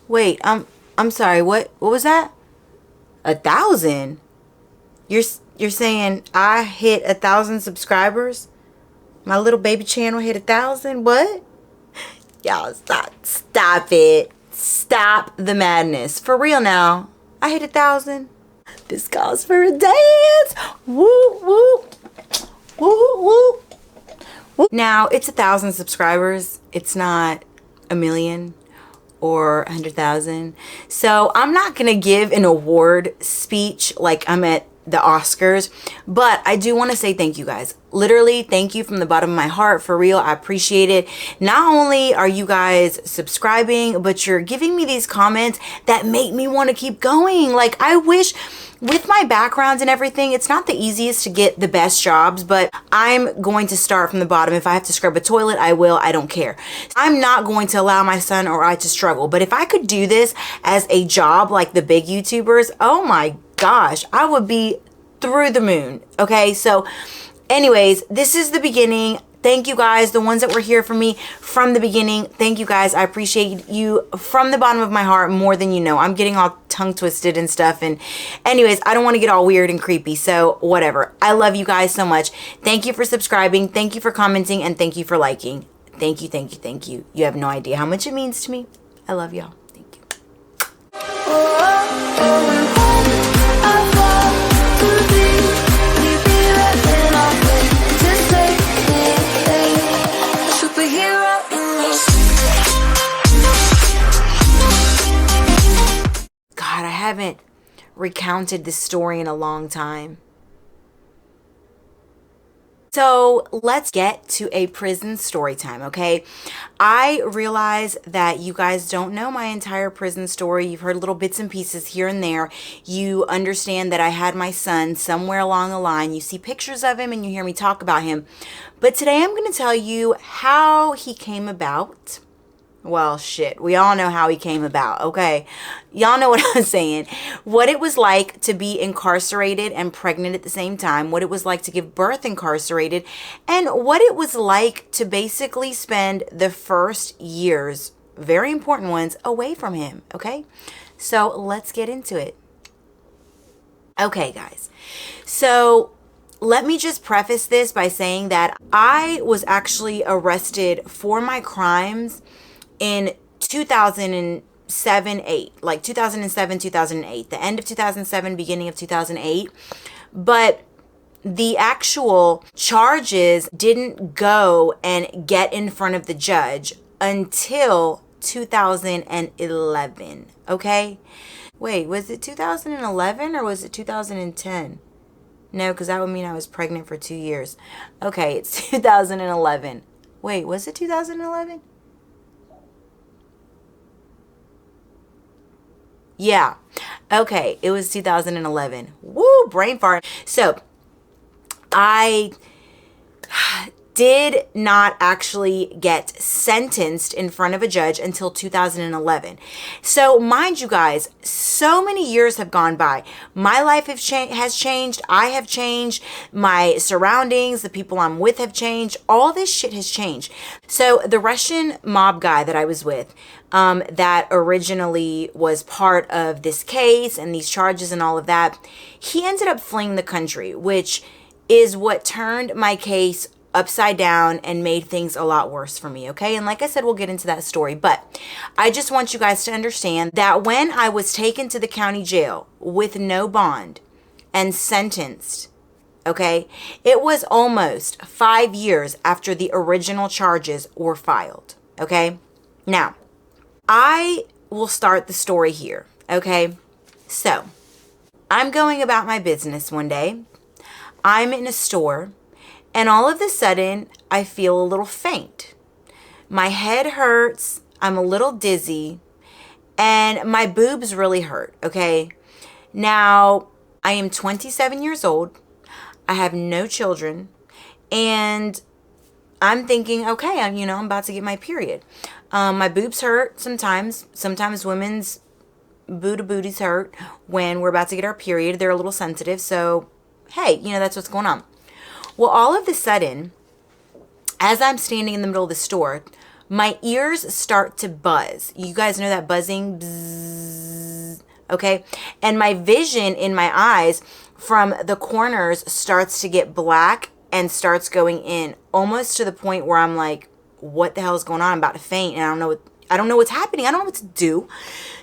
Wait, I'm sorry. What was that? 1,000? You're saying I hit 1,000 subscribers? My little baby channel hit 1,000? What? Y'all stop it. Stop the madness. For real now. I hit 1,000. This calls for a dance. Woo woo. Woo woo. Woo. Now it's 1,000 subscribers. It's not a million or 100,000. So I'm not gonna give an award speech like I'm at the Oscars, but I do want to say thank you guys. Literally, thank you from the bottom of my heart. For real, I appreciate it. Not only are you guys subscribing, but you're giving me these comments that make me want to keep going. Like, I wish, with my background and everything, it's not the easiest to get the best jobs, but I'm going to start from the bottom. If I have to scrub a toilet, I will. I don't care. I'm not going to allow my son or I to struggle. But if I could do this as a job like the big YouTubers, oh my gosh, I would be through the moon. Okay, so anyways, this is the beginning. Thank you guys, the ones that were here for me from the beginning. Thank you guys. I appreciate you from the bottom of my heart more than you know. I'm getting all tongue twisted and stuff. And anyways, I don't want to get all weird and creepy. So whatever. I love you guys so much. Thank you for subscribing. Thank you for commenting. And thank you for liking. Thank you, thank you, thank you. You have no idea how much it means to me. I love y'all. Thank you. God, I haven't recounted this story in a long time. So let's get to a prison story time, okay? I realize that you guys don't know my entire prison story. You've heard little bits and pieces here and there. You understand that I had my son somewhere along the line. You see pictures of him and you hear me talk about him. But today I'm going to tell you how he came about. Well, shit, we all know how he came about, okay? Y'all know what I'm saying. What it was like to be incarcerated and pregnant at the same time, what it was like to give birth incarcerated, and what it was like to basically spend the first years, very important ones, away from him, okay? So let's get into it. Okay, guys. So let me just preface this by saying that I was actually arrested for my crimes in 2007-8, like 2007-2008, the end of 2007, beginning of 2008. But the actual charges didn't go and get in front of the judge until 2011, okay? Wait, was it 2011 or was it 2010? No, because that would mean I was pregnant for 2 years. Okay, it's 2011. Wait, was it 2011? Yeah. Okay. It was 2011. Woo, brain fart. So I did not actually get sentenced in front of a judge until 2011. So mind you guys, so many years have gone by. My life has changed. I have changed. My surroundings, the people I'm with have changed. All this shit has changed. So the Russian mob guy that I was with, that originally was part of this case and these charges and all of that, he ended up fleeing the country, which is what turned my case upside down and made things a lot worse for me, okay? And like I said, we'll get into that story, but I just want you guys to understand that when I was taken to the county jail with no bond and sentenced, okay, it was almost 5 years after the original charges were filed, okay? Now, I will start the story here, okay? So, I'm going about my business one day. I'm in a store, and all of a sudden, I feel a little faint. My head hurts, I'm a little dizzy, and my boobs really hurt, okay? Now, I am 27 years old, I have no children, and I'm thinking, okay, I'm about to get my period. My boobs hurt sometimes. Sometimes women's booties hurt when we're about to get our period. They're a little sensitive, so hey, that's what's going on. Well, all of a sudden, as I'm standing in the middle of the store, my ears start to buzz. You guys know that buzzing? Bzzz, okay? And my vision in my eyes from the corners starts to get black and starts going in, almost to the point where I'm like, what the hell is going on? I'm about to faint, and I don't know what's happening. I don't know what to do.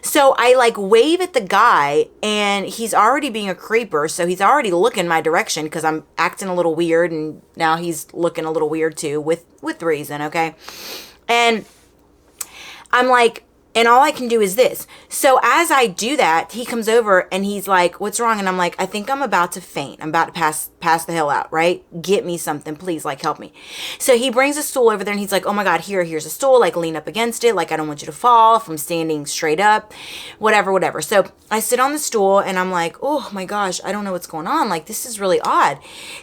So I like wave at the guy, and he's already being a creeper. So he's already looking my direction because I'm acting a little weird, and now he's looking a little weird too, with reason, okay? And I'm like, and all I can do is this. So as I do that, he comes over and he's like, what's wrong? And I'm like, I think I'm about to faint. I'm about to pass the hell out, right? Get me something, please, like, help me. So he brings a stool over there and he's like, oh my God, here's a stool, like, lean up against it. Like, I don't want you to fall from standing straight up, whatever. So I sit on the stool and I'm like, oh my gosh, I don't know what's going on. Like, this is really odd.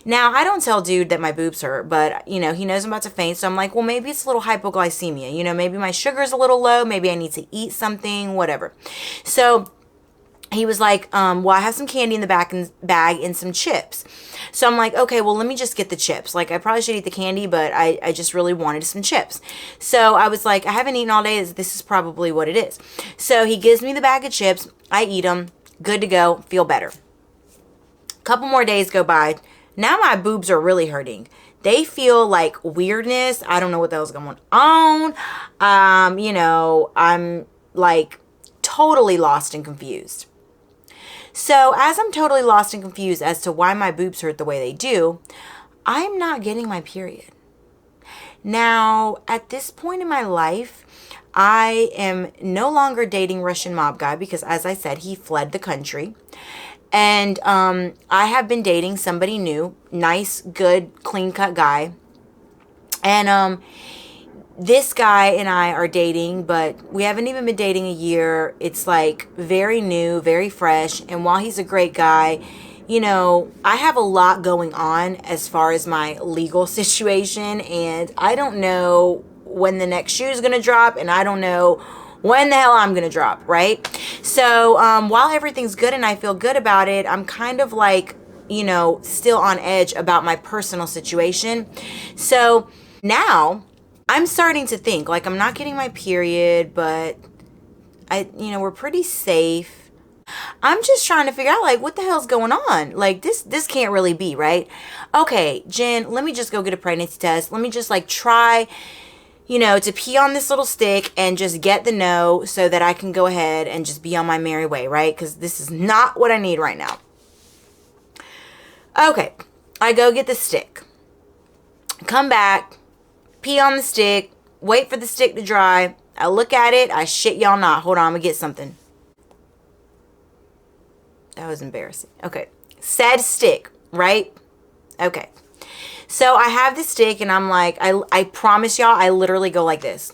Now, I don't tell dude that my boobs hurt, but he knows I'm about to faint. So I'm like, well, maybe it's a little hypoglycemia. Maybe my sugar's a little low. Maybe I need to eat something, whatever. So he was like, well, I have some candy in the bag and some chips. So I'm like, okay, well, let me just get the chips. Like, I probably should eat the candy, but I just really wanted some chips. So I was like, I haven't eaten all day. This is probably what it is. So he gives me the bag of chips. I eat them. Good to go. Feel better. Couple more days go by. Now my boobs are really hurting. They feel like weirdness. I don't know what the hell's going on. I'm like totally lost and confused. So as I'm totally lost and confused as to why my boobs hurt the way they do, I'm not getting my period. Now, at this point in my life, I am no longer dating Russian mob guy because, as I said, he fled the country. And I have been dating somebody new, nice, good, clean-cut guy. And this guy and I are dating, but we haven't even been dating a year. It's like very new, very fresh. And while he's a great guy, I have a lot going on as far as my legal situation. And I don't know when the next shoe is going to drop. And I don't know when the hell I'm going to drop, right? So while everything's good and I feel good about it, I'm kind of like, still on edge about my personal situation. So now I'm starting to think, like, I'm not getting my period, but we're pretty safe. I'm just trying to figure out, like, what the hell's going on? Like, this can't really be, right? Okay, Jen, let me just go get a pregnancy test. Let me just, like, try, to pee on this little stick and just get the no so that I can go ahead and just be on my merry way, right? Because this is not what I need right now. Okay, I go get the stick. Come back, pee on the stick, wait for the stick to dry. I look at it. I shit y'all not. Hold on, I'm going to get something. That was embarrassing. Okay, said stick, right? Okay. So I have the stick and I'm like, I promise y'all, I literally go like this.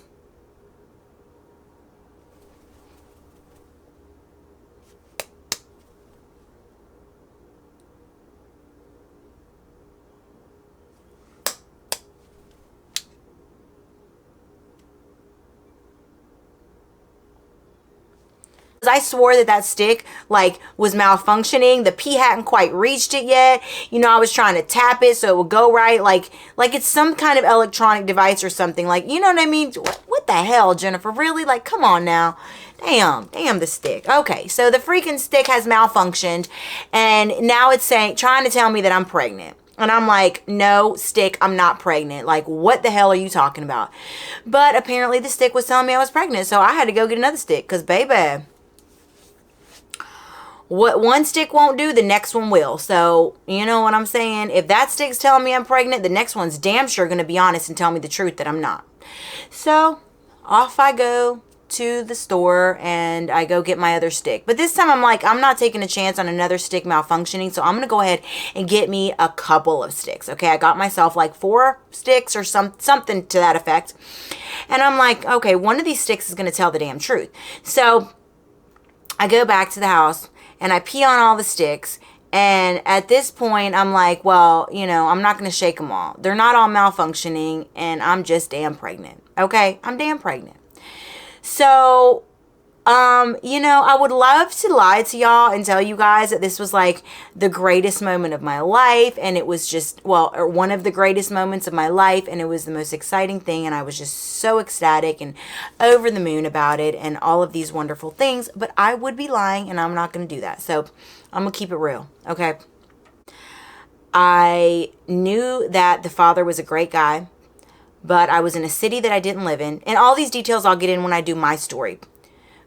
I swore that stick, like, was malfunctioning. The pee hadn't quite reached it yet. I was trying to tap it so it would go right. Like it's some kind of electronic device or something. Like, you know what I mean? What the hell, Jennifer? Really? Like, come on now. Damn, the stick. Okay, so the freaking stick has malfunctioned. And now it's trying to tell me that I'm pregnant. And I'm like, no, stick, I'm not pregnant. Like, what the hell are you talking about? But apparently the stick was telling me I was pregnant. So I had to go get another stick because, baby, what one stick won't do, the next one will. So, you know what I'm saying? If that stick's telling me I'm pregnant, the next one's damn sure going to be honest and tell me the truth that I'm not. So, off I go to the store and I go get my other stick. But this time I'm like, I'm not taking a chance on another stick malfunctioning. So I'm going to go ahead and get me a couple of sticks. Okay, I got myself like 4 sticks or something to that effect. And I'm like, okay, one of these sticks is going to tell the damn truth. So I go back to the house and I pee on all the sticks. And at this point, I'm like, well, I'm not going to shake them all. They're not all malfunctioning, and I'm just damn pregnant. Okay? I'm damn pregnant. So I would love to lie to y'all and tell you guys that this was like the greatest moment of my life, and it was just, well, or one of the greatest moments of my life, and it was the most exciting thing, and I was just so ecstatic and over the moon about it and all of these wonderful things, but I would be lying, and I'm not going to do that. So I'm going to keep it real, okay? I knew that the father was a great guy, but I was in a city that I didn't live in, and all these details I'll get in when I do my story.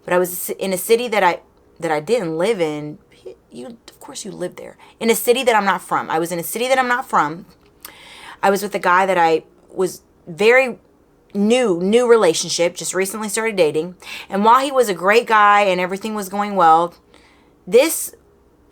But I was in a city that I didn't live in. Of course you live there. In a city that I'm not from. I was in a city that I'm not from. I was with a guy that I was very new relationship, just recently started dating. And while he was a great guy and everything was going well,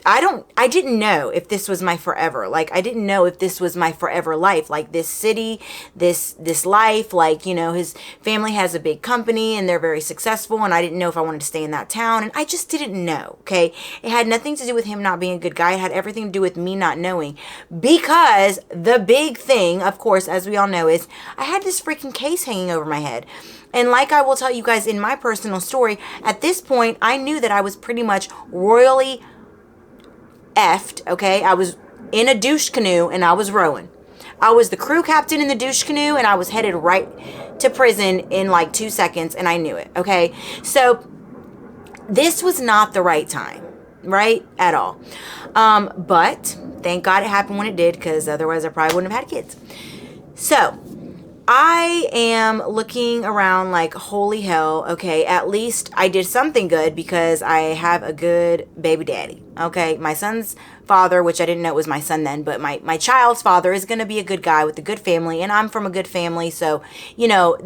I didn't know if this was my forever. Like, I didn't know if this was my forever life. Like, this city, this life, like, his family has a big company and they're very successful, and I didn't know if I wanted to stay in that town, and I just didn't know, okay? It had nothing to do with him not being a good guy. It had everything to do with me not knowing, because the big thing, of course, as we all know, is I had this freaking case hanging over my head. And like I will tell you guys in my personal story, at this point, I knew that I was pretty much royally effed, okay? I was in a douche canoe and I was rowing. I was the crew captain in the douche canoe and I was headed right to prison in like 2 seconds, and I knew it, okay? So this was not the right time, right? At all. But thank God it happened when it did, because otherwise I probably wouldn't have had kids. So I am looking around like, holy hell, okay, at least I did something good because I have a good baby daddy, okay? My son's father, which I didn't know was my son then, but my child's father is going to be a good guy with a good family, and I'm from a good family, so,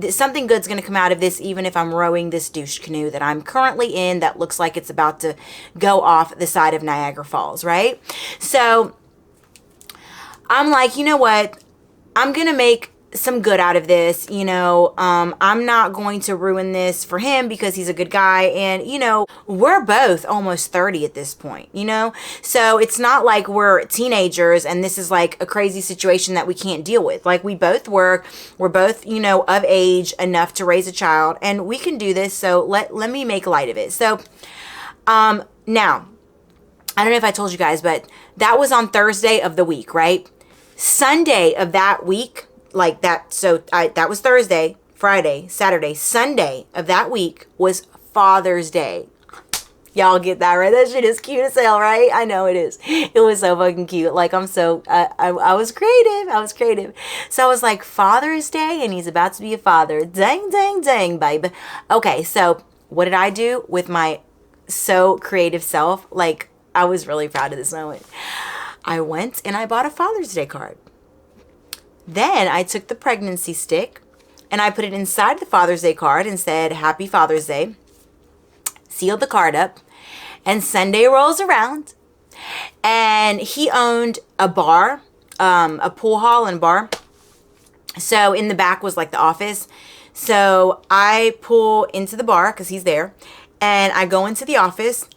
something good's going to come out of this, even if I'm rowing this douche canoe that I'm currently in that looks like it's about to go off the side of Niagara Falls, right? So I'm like, you know what? I'm going to make some good out of this. I'm not going to ruin this for him because he's a good guy, and we're both almost 30 at this point, so it's not like we're teenagers and this is like a crazy situation that we can't deal with. Like, we both work, we're both of age enough to raise a child, and we can do this, so let me make light of it. So now, I don't know if I told you guys, but that was on Thursday of the week, right? Sunday of that week, like that, so that was Thursday, Friday, Saturday, Sunday of that week was Father's Day. Y'all get that, right? That shit is cute as hell, right? I know it is. It was so fucking cute. Like, I'm so, I was creative. So I was like, Father's Day, and he's about to be a father. Dang, dang, dang, baby. Okay, so what did I do with my so creative self? Like, I was really proud of this moment. I went and I bought a Father's Day card. Then I took the pregnancy stick and I put it inside the Father's Day card and said, Happy Father's Day. Sealed the card up. And Sunday rolls around. And he owned a bar, a pool hall and bar. So in the back was like the office. So I pull into the bar because he's there. And I go into the office.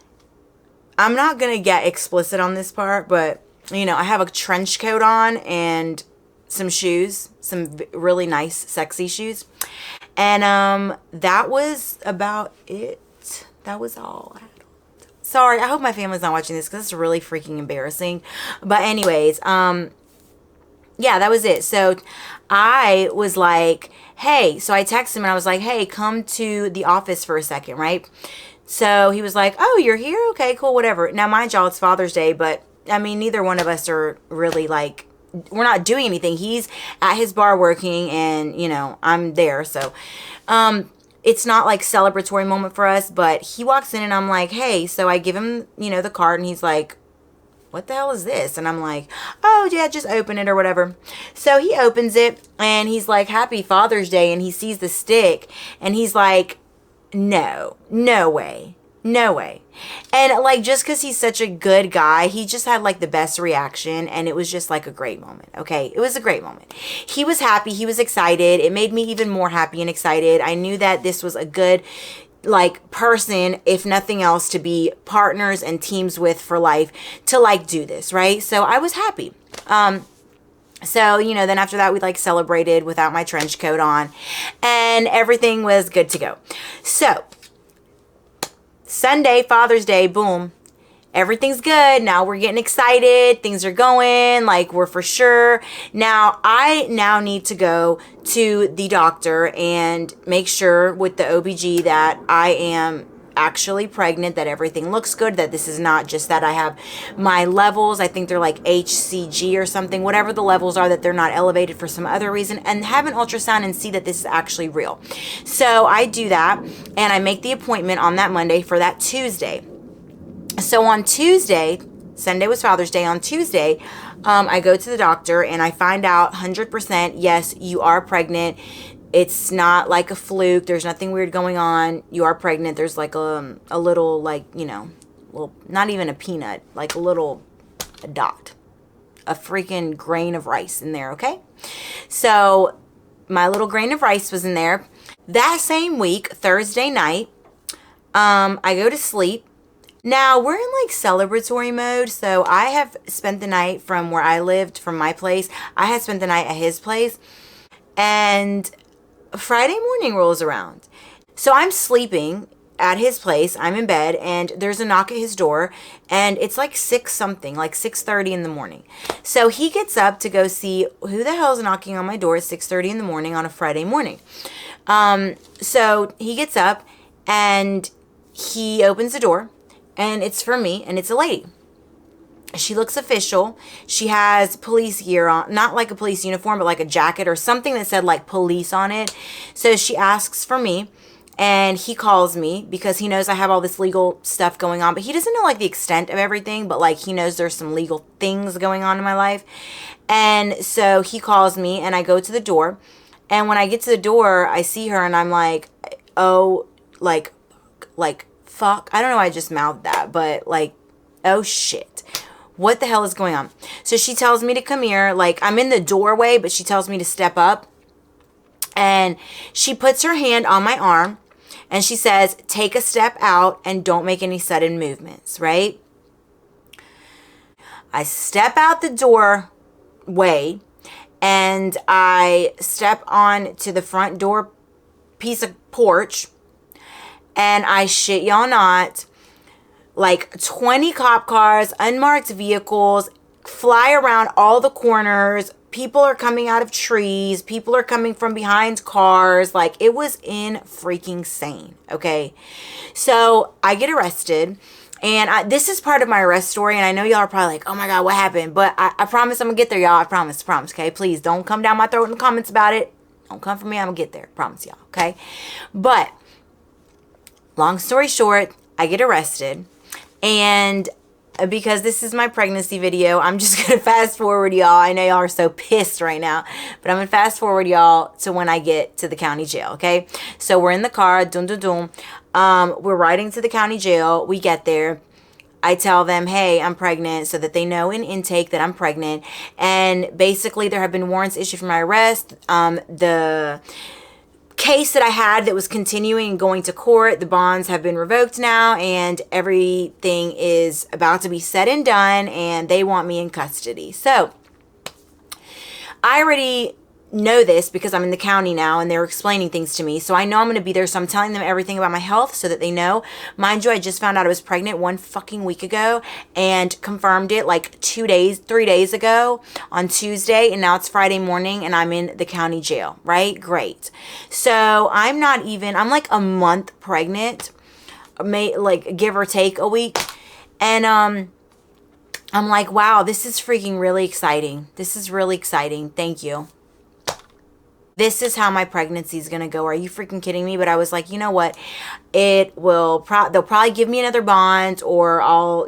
I'm not going to get explicit on this part, but, I have a trench coat on and some shoes, some really nice, sexy shoes. And that was about it. That was all I had. Sorry, I hope my family's not watching this because it's really freaking embarrassing. But anyways, yeah, that was it. So I was like, hey, so I texted him and I was like, hey, come to the office for a second, right? So he was like, oh, you're here? Okay, cool, whatever. Now, mind y'all, it's Father's Day, but I mean, neither one of us are really like, we're not doing anything. He's at his bar working and, I'm there. So, it's not like celebratory moment for us, but he walks in and I'm like, hey, so I give him, the card, and he's like, what the hell is this? And I'm like, oh yeah, just open it or whatever. So he opens it and he's like, Happy Father's Day. And he sees the stick and he's like, no way. And like, just because he's such a good guy, he just had like the best reaction, and it was just like a great moment. Okay, it was a great moment. He was happy, he was excited. It made me even more happy and excited. I knew that this was a good like person, if nothing else, to be partners and teams with for life, to like do this, right? So I was happy. So, then after that, we like celebrated without my trench coat on, and everything was good to go. So Sunday, Father's Day, boom. Everything's good. Now we're getting excited. Things are going like we're for sure. Now I need to go to the doctor and make sure with the OBG that I am actually pregnant, that everything looks good, that this is not just that I have my levels, I think they're like HCG or something, whatever the levels are, that they're not elevated for some other reason, and have an ultrasound and see that this is actually real. So I do that and I make the appointment on that Monday for that Tuesday. So on Tuesday, Sunday was Father's Day, on Tuesday, I go to the doctor and I find out 100%, yes, you are pregnant. It's not like a fluke. There's nothing weird going on. You are pregnant. There's like a little, like, you know, well, not even a peanut, like a dot, a freaking grain of rice in there, okay? So my little grain of rice was in there. That same week, Thursday night, I go to sleep. Now, we're in like celebratory mode, so I have spent the night from where I lived, from my place. I had spent the night at his place, and Friday morning rolls around. So I'm sleeping at his place. I'm in bed, and there's a knock at his door, and it's like 6 something, like 6:30 in the morning. So he gets up to go see who the hell is knocking on my door at 6:30 in the morning on a Friday morning. So he gets up, and he opens the door, and it's for me, and it's a lady. She looks official. She has police gear on, not like a police uniform, but like a jacket or something that said like police on it. So she asks for me, and he calls me because he knows I have all this legal stuff going on, but he doesn't know like the extent of everything, but like he knows there's some legal things going on in my life. And so he calls me, and I go to the door, and when I get to the door, I see her, and I'm like, oh, like fuck. I don't know why I just mouthed that, but like, oh shit. What the hell is going on? So she tells me to come here. Like, I'm in the doorway, but she tells me to step up. And she puts her hand on my arm, and she says, take a step out and don't make any sudden movements, right? I step out the doorway, and I step on to the front door piece of porch, and I shit y'all not, like 20 cop cars, unmarked vehicles, fly around all the corners. People are coming out of trees. People are coming from behind cars. Like, it was in freaking sane, okay? So I get arrested, and this is part of my arrest story, and I know y'all are probably like, oh my God, what happened? But I promise I'm gonna get there, y'all. I promise, okay? Please don't come down my throat in the comments about it. Don't come for me. I'm gonna get there. Promise y'all, okay? But long story short, I get arrested, and because this is my pregnancy video, I'm just going to fast forward, y'all. I know y'all are so pissed right now, but I'm going to fast forward, y'all, to when I get to the county jail, okay? So we're in the car, we're riding to the county jail. We get there. I tell them, hey, I'm pregnant, so that they know in intake that I'm pregnant. And basically, there have been warrants issued for my arrest. The case that I had that was continuing and going to court, the bonds have been revoked now, and everything is about to be said and done, and they want me in custody. So I already know this because I'm in the county now, and they're explaining things to me, so I know I'm going to be there. So I'm telling them everything about my health so that they know. Mind you, I just found out I was pregnant 1 fucking week ago and confirmed it like 3 days ago on Tuesday, and now it's Friday morning and I'm in the county jail, right? Great. So I'm like a month pregnant, like give or take a week, and I'm like, wow, this is freaking really exciting. This is really exciting. Thank you. This is how my pregnancy is going to go. Are you freaking kidding me? But I was like, you know what? They'll probably give me another bond, or I'll,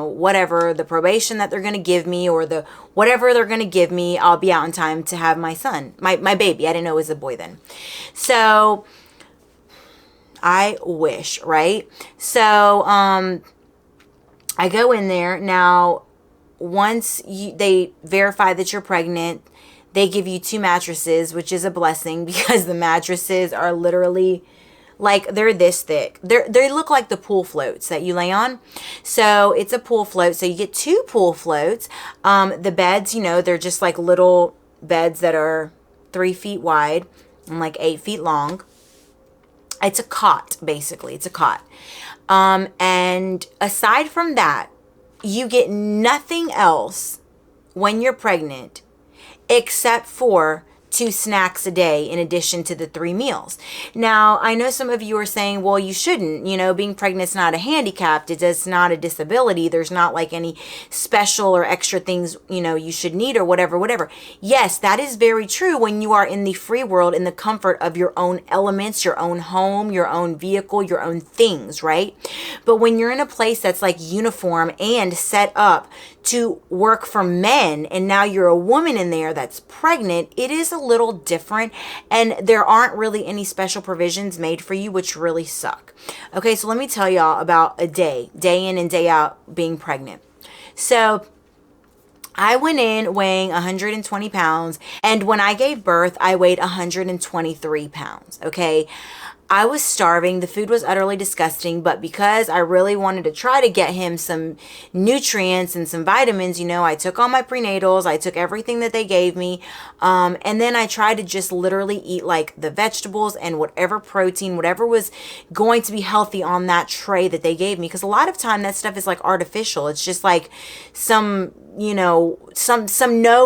whatever, the probation that they're going to give me, or the whatever they're going to give me, I'll be out in time to have my son, my baby. I didn't know it was a boy then. So I wish, right? So I go in there. Now, once they verify that you're pregnant, they give you 2 mattresses, which is a blessing because the mattresses are literally like, they're this thick. They look like the pool floats that you lay on. So it's a pool float. So you get 2 pool floats. The beds, they're just like little beds that are 3 feet wide and like 8 feet long. It's a cot, basically. It's a cot. And aside from that, you get nothing else when you're pregnant except for 2 snacks a day in addition to the 3 meals. Now, I know some of you are saying, well, you shouldn't, being pregnant is not a handicap. It's not a disability. There's not like any special or extra things, you should need or whatever. Yes, that is very true when you are in the free world, in the comfort of your own elements, your own home, your own vehicle, your own things, right? But when you're in a place that's like uniform and set up to work for men, and now you're a woman in there that's pregnant, it is a little different, and there aren't really any special provisions made for you, which really suck. Okay, so let me tell y'all about a day in and day out being pregnant. So I went in weighing 120 pounds, and when I gave birth, I weighed 123 pounds, okay? I was starving. The food was utterly disgusting, but because I really wanted to try to get him some nutrients and some vitamins, I took all my prenatals, I took everything that they gave me, and then I tried to just literally eat like the vegetables and whatever protein, whatever was going to be healthy on that tray that they gave me, because a lot of time that stuff is like artificial. It's just like some no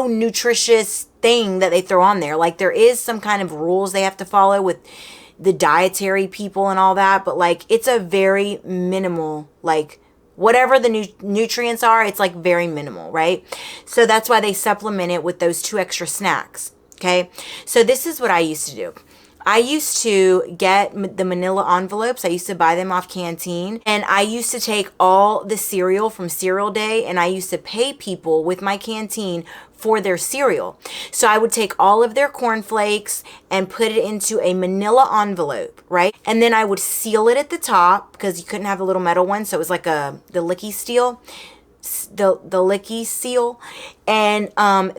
nutritious thing that they throw on there. Like there is some kind of rules they have to follow with the dietary people and all that, but like it's a very minimal, like whatever the nutrients are, it's like very minimal, right? So that's why they supplement it with those 2 extra snacks. Okay, so this is what I used to do. I used to get the manila envelopes. I used to buy them off Canteen, and I used to take all the cereal from Cereal Day, and I used to pay people with my Canteen for their cereal. So I would take all of their cornflakes and put it into a manila envelope, right? And then I would seal it at the top because you couldn't have the little metal one, so it was like the licky seal, the licky seal, and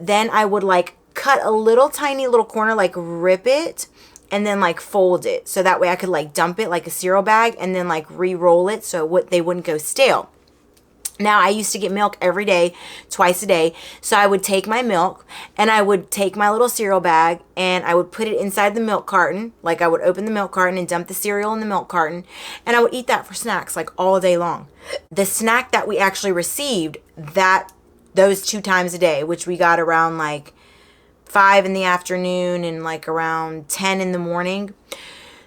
then I would like cut a little tiny little corner, like rip it, and then like fold it, so that way I could like dump it like a cereal bag and then like re-roll it so they wouldn't go stale. Now, I used to get milk every day, twice a day. So I would take my milk and I would take my little cereal bag and I would put it inside the milk carton. Like I would open the milk carton and dump the cereal in the milk carton, and I would eat that for snacks like all day long. The snack that we actually received those 2 times a day, which we got around like 5 in the afternoon and like around 10 in the morning.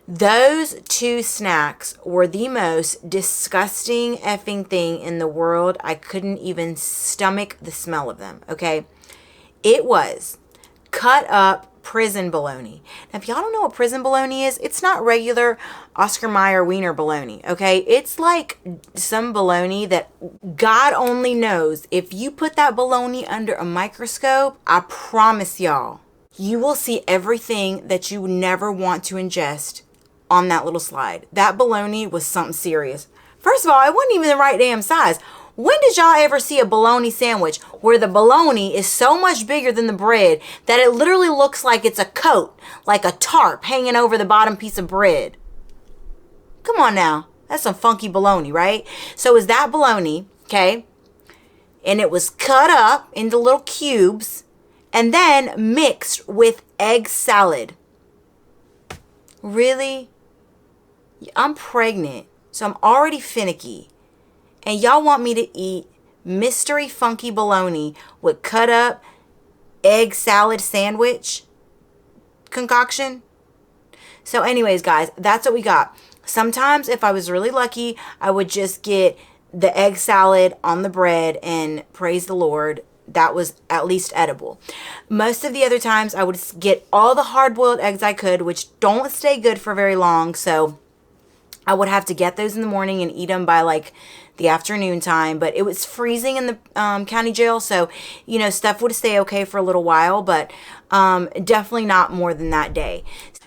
Those 2 snacks were the most disgusting effing thing in the world. I couldn't even stomach the smell of them, okay? It was cut up prison bologna. Now, if y'all don't know what prison bologna is, it's not regular Oscar Mayer wiener bologna, okay? It's like some bologna that God only knows. If you put that bologna under a microscope, I promise y'all, you will see everything that you never want to ingest on that little slide. That bologna was something serious. First of all, it wasn't even the right damn size. When did y'all ever see a bologna sandwich where the bologna is so much bigger than the bread that it literally looks like it's a coat, like a tarp hanging over the bottom piece of bread? Come on now. That's some funky bologna, right? So it was that bologna, okay? And it was cut up into little cubes and then mixed with egg salad. Really? I'm pregnant, so I'm already finicky. And y'all want me to eat mystery funky bologna with cut up egg salad sandwich concoction? So anyways, guys, that's what we got. Sometimes if I was really lucky, I would just get the egg salad on the bread and praise the Lord, that was at least edible. Most of the other times I would get all the hard-boiled eggs I could, which don't stay good for very long. So I would have to get those in the morning and eat them by like the afternoon time. But it was freezing in the county jail. So, stuff would stay okay for a little while, but definitely not more than that day.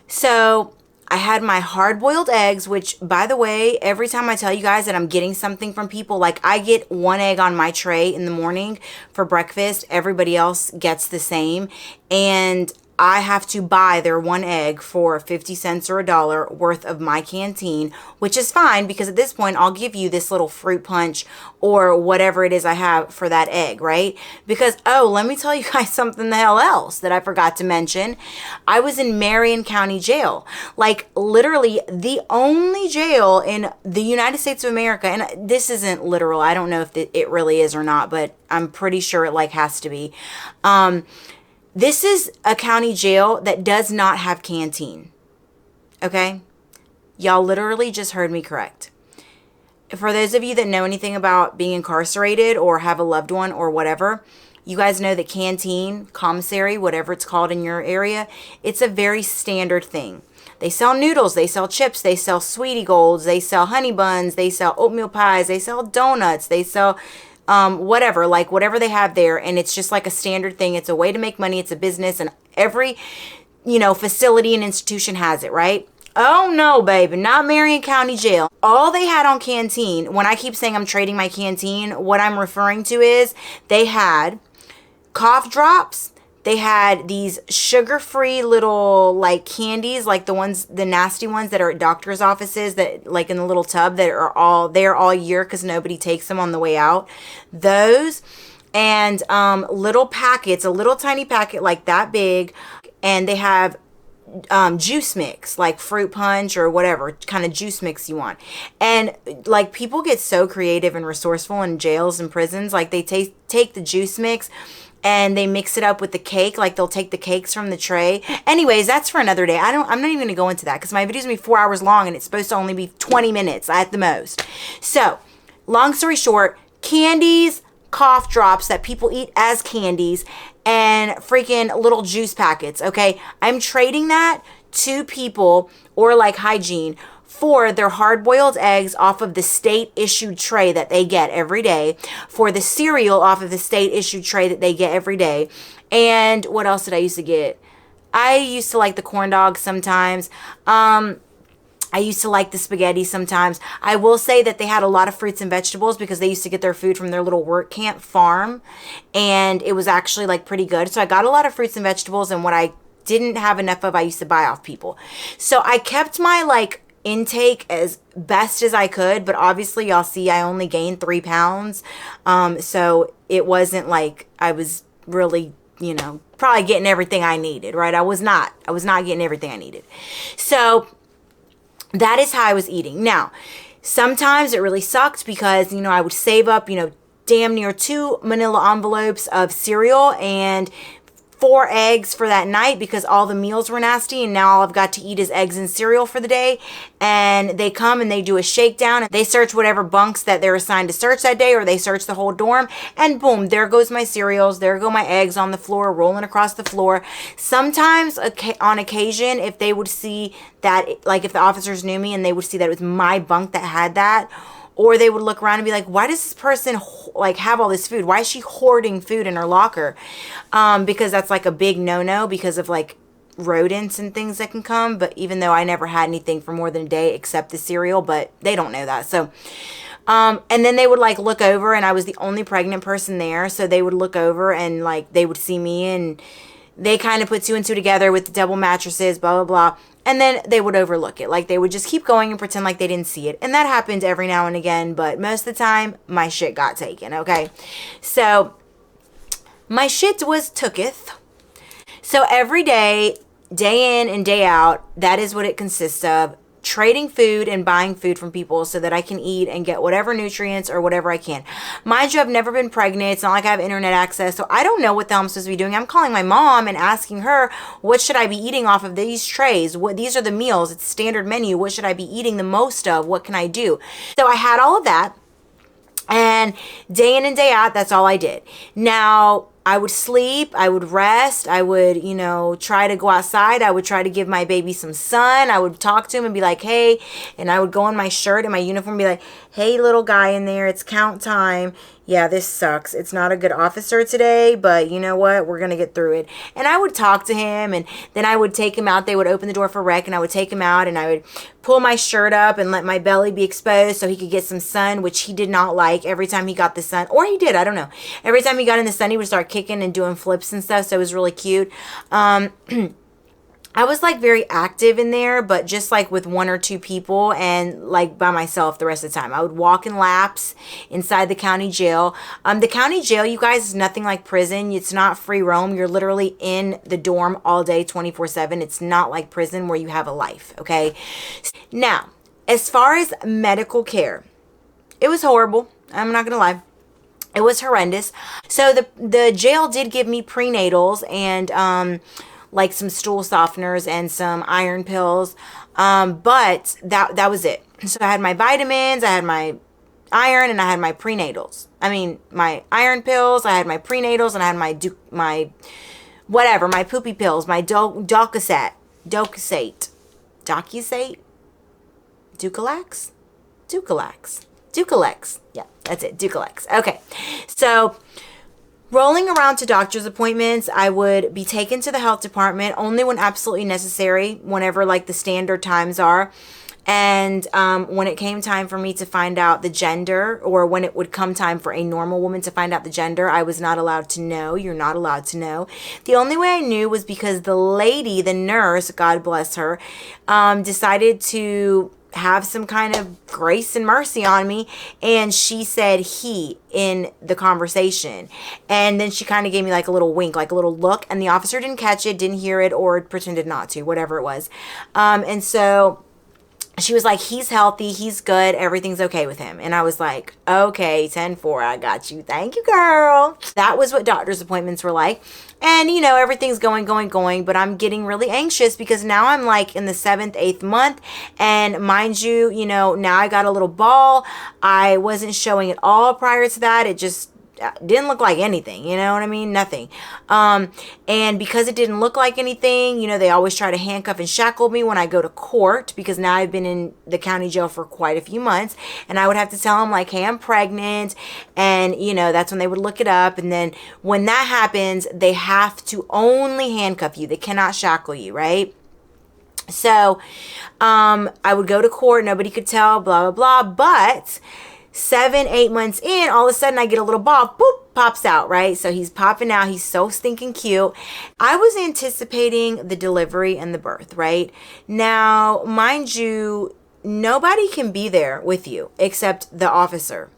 So I had my hard-boiled eggs, which, by the way, every time I tell you guys that I'm getting something from people, like I get 1 egg on my tray in the morning for breakfast. Everybody else gets the same. And I have to buy their one egg for 50 cents or $1 worth of my canteen, which is fine because at this point I'll give you this little fruit punch or whatever it is I have for that egg, right? Because, oh, let me tell you guys something the hell else that I forgot to mention. I was in Marion County Jail, like literally the only jail in the United States of America. And this isn't literal. I don't know if it really is or not, but I'm pretty sure it like has to be. This is a county jail that does not have canteen. Okay? Y'all literally just heard me correct. For those of you that know anything about being incarcerated or have a loved one or whatever, you guys know that canteen, commissary, whatever it's called in your area, it's a very standard thing. They sell noodles, they sell chips, they sell sweetie golds, they sell honey buns, they sell oatmeal pies, they sell donuts, they sell whatever, like whatever they have there. And it's just like a standard thing. It's a way to make money. It's a business, and every, facility and institution has it, right? Oh no, baby, not Marion County Jail. All they had on canteen, when I keep saying I'm trading my canteen, what I'm referring to is they had cough drops. They had these sugar-free little like candies, like the nasty ones that are at doctor's offices that like in the little tub that are all there all year because nobody takes them on the way out. Those and little packets, a little tiny packet like that big, and they have juice mix, like fruit punch or whatever kind of juice mix you want. And like people get so creative and resourceful in jails and prisons, like they take the juice mix and they mix it up with the cake. Like they'll take the cakes from the tray. Anyways, that's for another day. I'm not even gonna go into that because my video's gonna be 4 hours long and it's supposed to only be 20 minutes at the most. So long story short, candies, cough drops that people eat as candies, and freaking little juice packets. Okay, I'm trading that to people, or like hygiene, for their hard-boiled eggs off of the state-issued tray that they get every day, for the cereal off of the state-issued tray that they get every day. And what else did I used to get? I used to like the corn dogs sometimes. I used to like the spaghetti sometimes. I will say that they had a lot of fruits and vegetables because they used to get their food from their little work camp farm, and it was actually like pretty good. So I got a lot of fruits and vegetables, and what I didn't have enough of, I used to buy off people. So I kept my like intake as best as I could, but obviously y'all see I only gained 3 pounds. So it wasn't like I was really, probably getting everything I needed, right? I was not getting everything I needed. So that is how I was eating. Now, sometimes it really sucked because, I would save up, damn near 2 manila envelopes of cereal and 4 eggs for that night because all the meals were nasty, and now all I've got to eat is eggs and cereal for the day. And they come and they do a shakedown and they search whatever bunks that they're assigned to search that day, or they search the whole dorm, and boom, there goes my cereals, there go my eggs on the floor, rolling across the floor. Sometimes on occasion, if they would see that, like if the officers knew me and they would see that it was my bunk that had that, or they would look around and be like, why does this person like have all this food? Why is she hoarding food in her locker? Because that's like a big no-no because of like rodents and things that can come. But even though I never had anything for more than a day except the cereal, but they don't know that. So, and then they would like look over, and I was the only pregnant person there. So they would look over and like they would see me, and they kind of put 2 and 2 together with the double mattresses, blah, blah, blah. And then they would overlook it. Like they would just keep going and pretend like they didn't see it. And that happened every now and again, but most of the time my shit got taken, okay? So my shit was tooketh. So every day, day in and day out, that is what it consists of. Trading food and buying food from people so that I can eat and get whatever nutrients or whatever I can. Mind you, I've never been pregnant. It's not like I have internet access, so I don't know what the hell I'm supposed to be doing. I'm calling my mom and asking her, what should I be eating off of these trays? These are the meals. It's standard menu. What should I be eating the most of? What can I do? So I had all of that, and day in and day out, that's all I did. Now, I would sleep, I would rest, I would, try to go outside. I would try to give my baby some sun. I would talk to him and be like, hey, and I would go in my shirt and my uniform and be like, hey, little guy in there, it's count time. Yeah, this sucks. It's not a good officer today, but you know what? We're going to get through it. And I would talk to him, and then I would take him out. They would open the door for rec, and I would take him out, and I would pull my shirt up and let my belly be exposed so he could get some sun, which he did not like every time he got the sun. Or he did, I don't know. Every time he got in the sun, he would start kicking and doing flips and stuff, so it was really cute. I was like very active in there, but just like with one or two people and like by myself the rest of the time. I would walk in laps inside the county jail. The county jail, you guys, is nothing like prison. It's not free roam. You're literally in the dorm all day, 24/7. It's not like prison where you have a life, okay? Now, as far as medical care, it was horrible. I'm not going to lie. It was horrendous. So the jail did give me prenatals and like some stool softeners and some iron pills. But that was it. So I had my vitamins, I had my iron, and I had my prenatals. I mean, my iron pills, I had my prenatals, and I had my my poopy pills, my Docusate, Dukalex. Yeah, that's it. Dukalex. Okay. So rolling around to doctor's appointments, I would be taken to the health department only when absolutely necessary, whenever like the standard times are. And when it came time for me to find out the gender, or when it would come time for a normal woman to find out the gender, I was not allowed to know. You're not allowed to know. The only way I knew was because the lady, the nurse, God bless her, decided to have some kind of grace and mercy on me, and she said he in the conversation, and then she kind of gave me like a little wink, like a little look, and the officer didn't catch it, didn't hear it, or pretended not to, whatever it was. And so she was like, he's healthy, he's good, everything's okay with him. And I was like, okay, 10-4, I got you. Thank you, girl. That was what doctor's appointments were like. And, you know, everything's going, but I'm getting really anxious because now I'm like in the 7th, 8th month. And mind you, you know, now I got a little ball. I wasn't showing at all prior to that. It just didn't look like anything, you know what I mean? Nothing. And because it didn't look like anything, you know, they always try to handcuff and shackle me when I go to court, because now I've been in the county jail for quite a few months, and I would have to tell them like, hey, I'm pregnant, and you know, that's when they would look it up. And then when that happens, they have to only handcuff you. They cannot shackle you, right? So I would go to court, nobody could tell, blah, blah, blah. But 7-8 months in, all of a sudden I get a little ball, boop, pops out, right? So he's popping out. He's so stinking cute. I was anticipating the delivery and the birth, right? Now, mind you, nobody can be there with you except the officer.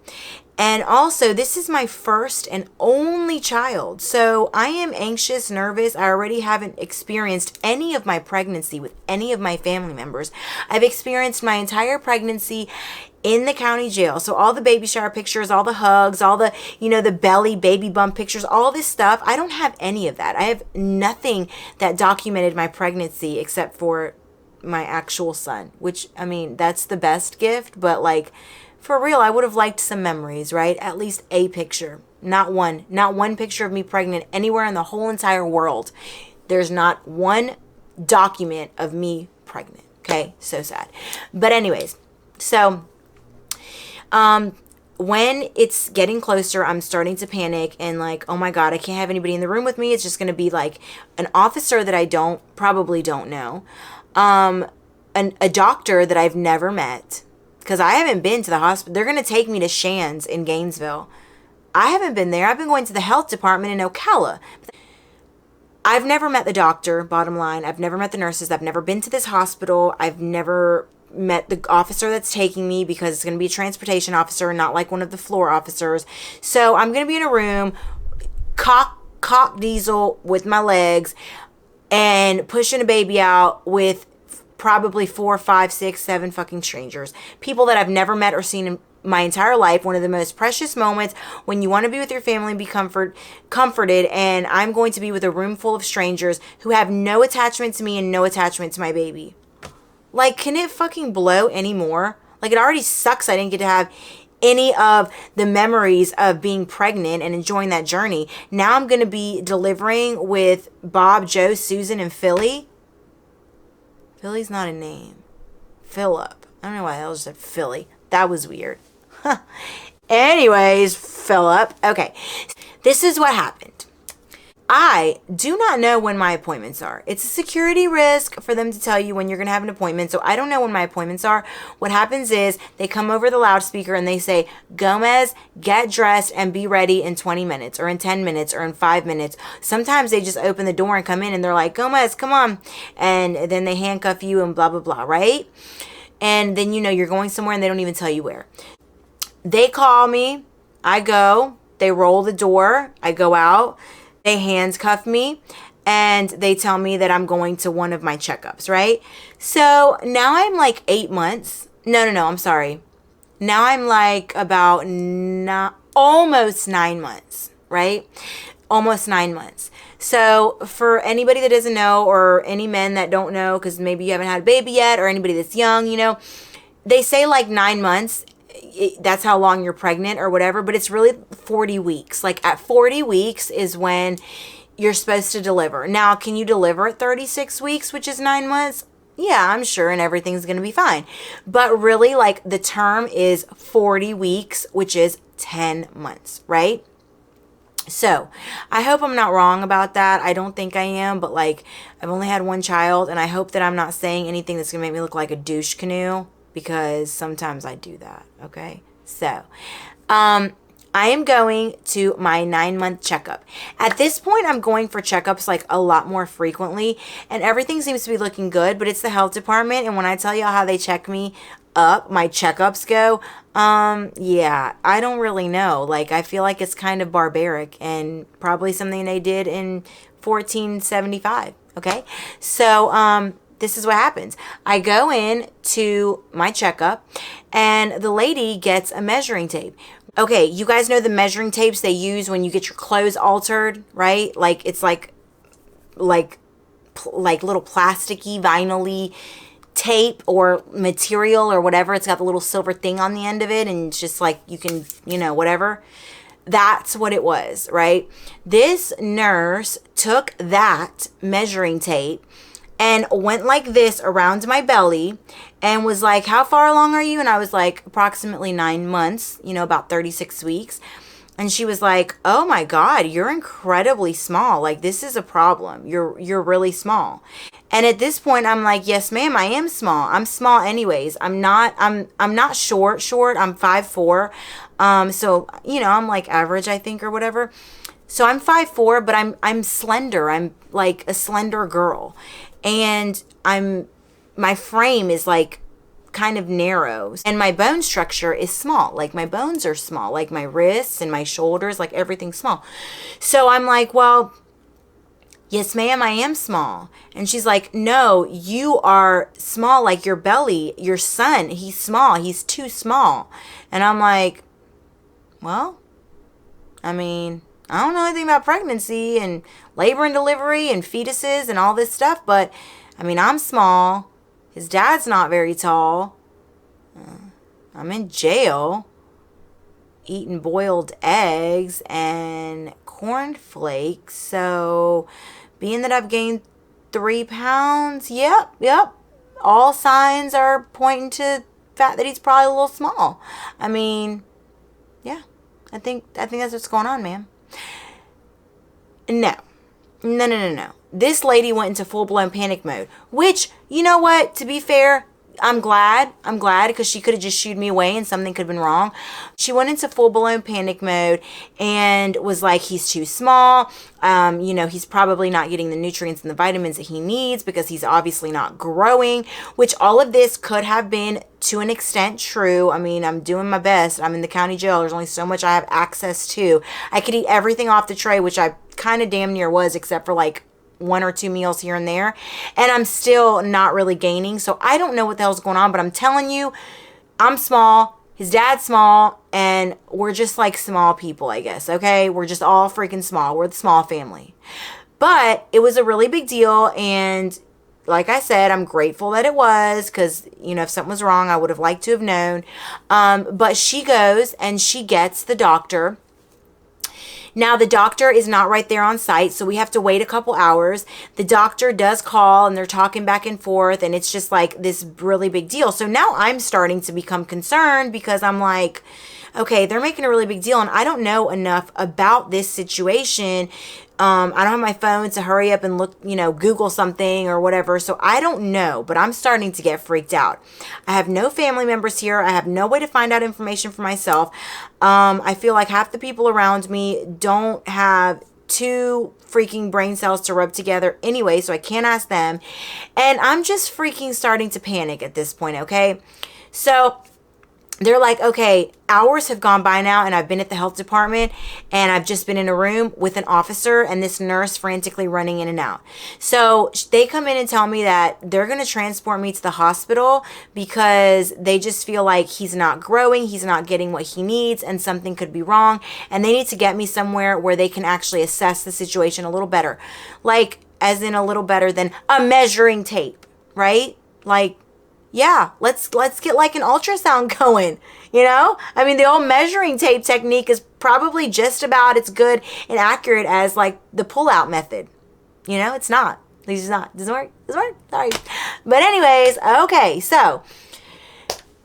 And also, this is my first and only child. So I am anxious, nervous. I already haven't experienced any of my pregnancy with any of my family members. I've experienced my entire pregnancy in the county jail. So all the baby shower pictures, all the hugs, all the, you know, the belly baby bump pictures, all this stuff. I don't have any of that. I have nothing that documented my pregnancy except for my actual son, which, I mean, that's the best gift. But like, for real, I would have liked some memories, right? At least a picture. Not one picture of me pregnant anywhere in the whole entire world. There's not one document of me pregnant. Okay? So sad. But anyways, so when it's getting closer, I'm starting to panic and like, oh my God, I can't have anybody in the room with me. It's just going to be like an officer that I probably don't know. A doctor that I've never met, because I haven't been to the hospital. They're going to take me to Shands in Gainesville. I haven't been there. I've been going to the health department in Ocala. I've never met the doctor, bottom line. I've never met the nurses. I've never been to this hospital. I've never met the officer that's taking me, because it's going to be a transportation officer, not like one of the floor officers. So I'm going to be in a room, cock diesel with my legs, and pushing a baby out with probably 4, 5, 6, 7 fucking strangers. People that I've never met or seen in my entire life. One of the most precious moments when you want to be with your family and be comforted. And I'm going to be with a room full of strangers who have no attachment to me and no attachment to my baby. Like, can it fucking blow anymore? Like, it already sucks I didn't get to have any of the memories of being pregnant and enjoying that journey. Now I'm going to be delivering with Bob, Joe, Susan, and Philly. Philly's not a name. Philip. I don't know why I just said Philly. That was weird. Anyways, Philip. Okay. This is what happened. I do not know when my appointments are. It's a security risk for them to tell you when you're going to have an appointment. So I don't know when my appointments are. What happens is they come over the loudspeaker and they say, Gomez, get dressed and be ready in 20 minutes or in 10 minutes or in 5 minutes. Sometimes they just open the door and come in and they're like, Gomez, come on. And then they handcuff you and blah, blah, blah, right? And then, you're going somewhere and they don't even tell you where. They call me. I go. They roll the door. I go out. They handcuff me and they tell me that I'm going to one of my checkups, right? So now I'm like 8 months. No, I'm sorry. Now I'm like about almost 9 months, right? Almost 9 months. So for anybody that doesn't know, or any men that don't know, because maybe you haven't had a baby yet, or anybody that's young, they say like 9 months. That's how long you're pregnant or whatever, but it's really 40 weeks. Like at 40 weeks is when you're supposed to deliver. Now, can you deliver at 36 weeks, which is 9 months? Yeah, I'm sure, and everything's going to be fine. But really, like, the term is 40 weeks, which is 10 months, right? So I hope I'm not wrong about that. I don't think I am, but like, I've only had one child, and I hope that I'm not saying anything that's going to make me look like a douche canoe, because sometimes I do that, okay? So, I am going to my 9-month checkup. At this point, I'm going for checkups like a lot more frequently, and everything seems to be looking good, but it's the health department, and when I tell you how they check me up, my checkups go, yeah, I don't really know. Like, I feel like it's kind of barbaric, and probably something they did in 1475, okay? So, this is what happens. I go in to my checkup and the lady gets a measuring tape. Okay, you guys know the measuring tapes they use when you get your clothes altered, right? Like, it's like little plasticky, vinyl-y tape or material or whatever. It's got the little silver thing on the end of it, and it's just like you can, whatever. That's what it was, right? This nurse took that measuring tape and went like this around my belly and was like, how far along are you? And I was like, approximately 9 months, about 36 weeks. And she was like, oh my God, you're incredibly small. Like, this is a problem. You're really small. And at this point, I'm like, yes, ma'am, I am small. I'm small anyways. I'm not short. I'm 5'4". So, I'm like average, I think, or whatever. So I'm 5'4", but I'm slender. I'm like a slender girl. And my frame is like kind of narrow, and my bone structure is small. Like, my bones are small, like my wrists and my shoulders, like everything's small. So I'm like, well, yes, ma'am, I am small. And she's like, no, you are small, like your belly, your son, he's small. He's too small. And I'm like, well, I mean, I don't know anything about pregnancy and labor and delivery and fetuses and all this stuff, but I mean, I'm small. His dad's not very tall. I'm in jail eating boiled eggs and cornflakes. So, being that I've gained 3 pounds, yep. All signs are pointing to the fact that he's probably a little small. I mean, yeah, I think that's what's going on, ma'am. No. This lady went into full-blown panic mode, which, you know what, to be fair, I'm glad, because she could have just shooed me away and something could have been wrong. She went into full-blown panic mode and was like, he's too small. He's probably not getting the nutrients and the vitamins that he needs because he's obviously not growing, which all of this could have been, to an extent, true. I mean, I'm doing my best. I'm in the county jail. There's only so much I have access to. I could eat everything off the tray, which I kind of damn near was, except for like 1 or 2 meals here and there, and I'm still not really gaining. So I don't know what the hell's going on, but I'm telling you, I'm small, his dad's small, and we're just like small people, I guess. Okay, we're just all freaking small. We're the small family. But it was a really big deal, and like I said, I'm grateful that it was, because if something was wrong, I would have liked to have known. But she goes and she gets the doctor. Now, the doctor is not right there on site, so we have to wait a couple hours. The doctor does call, and they're talking back and forth, and it's just like this really big deal. So now I'm starting to become concerned, because I'm like, okay, they're making a really big deal and I don't know enough about this situation. I don't have my phone to hurry up and look, Google something or whatever. So I don't know, but I'm starting to get freaked out. I have no family members here. I have no way to find out information for myself. I feel like half the people around me don't have two freaking brain cells to rub together anyway, so I can't ask them. And I'm just freaking starting to panic at this point, okay? So they're like, okay, hours have gone by now and I've been at the health department and I've just been in a room with an officer and this nurse frantically running in and out. So they come in and tell me that they're going to transport me to the hospital because they just feel like he's not growing, he's not getting what he needs, and something could be wrong. And they need to get me somewhere where they can actually assess the situation a little better. Like, as in a little better than a measuring tape, right? Like, yeah, let's get like an ultrasound going, I mean, the old measuring tape technique is probably just about as good and accurate as like the pull-out method. It's not. At least it's not. Doesn't work. Sorry. But anyways, okay, so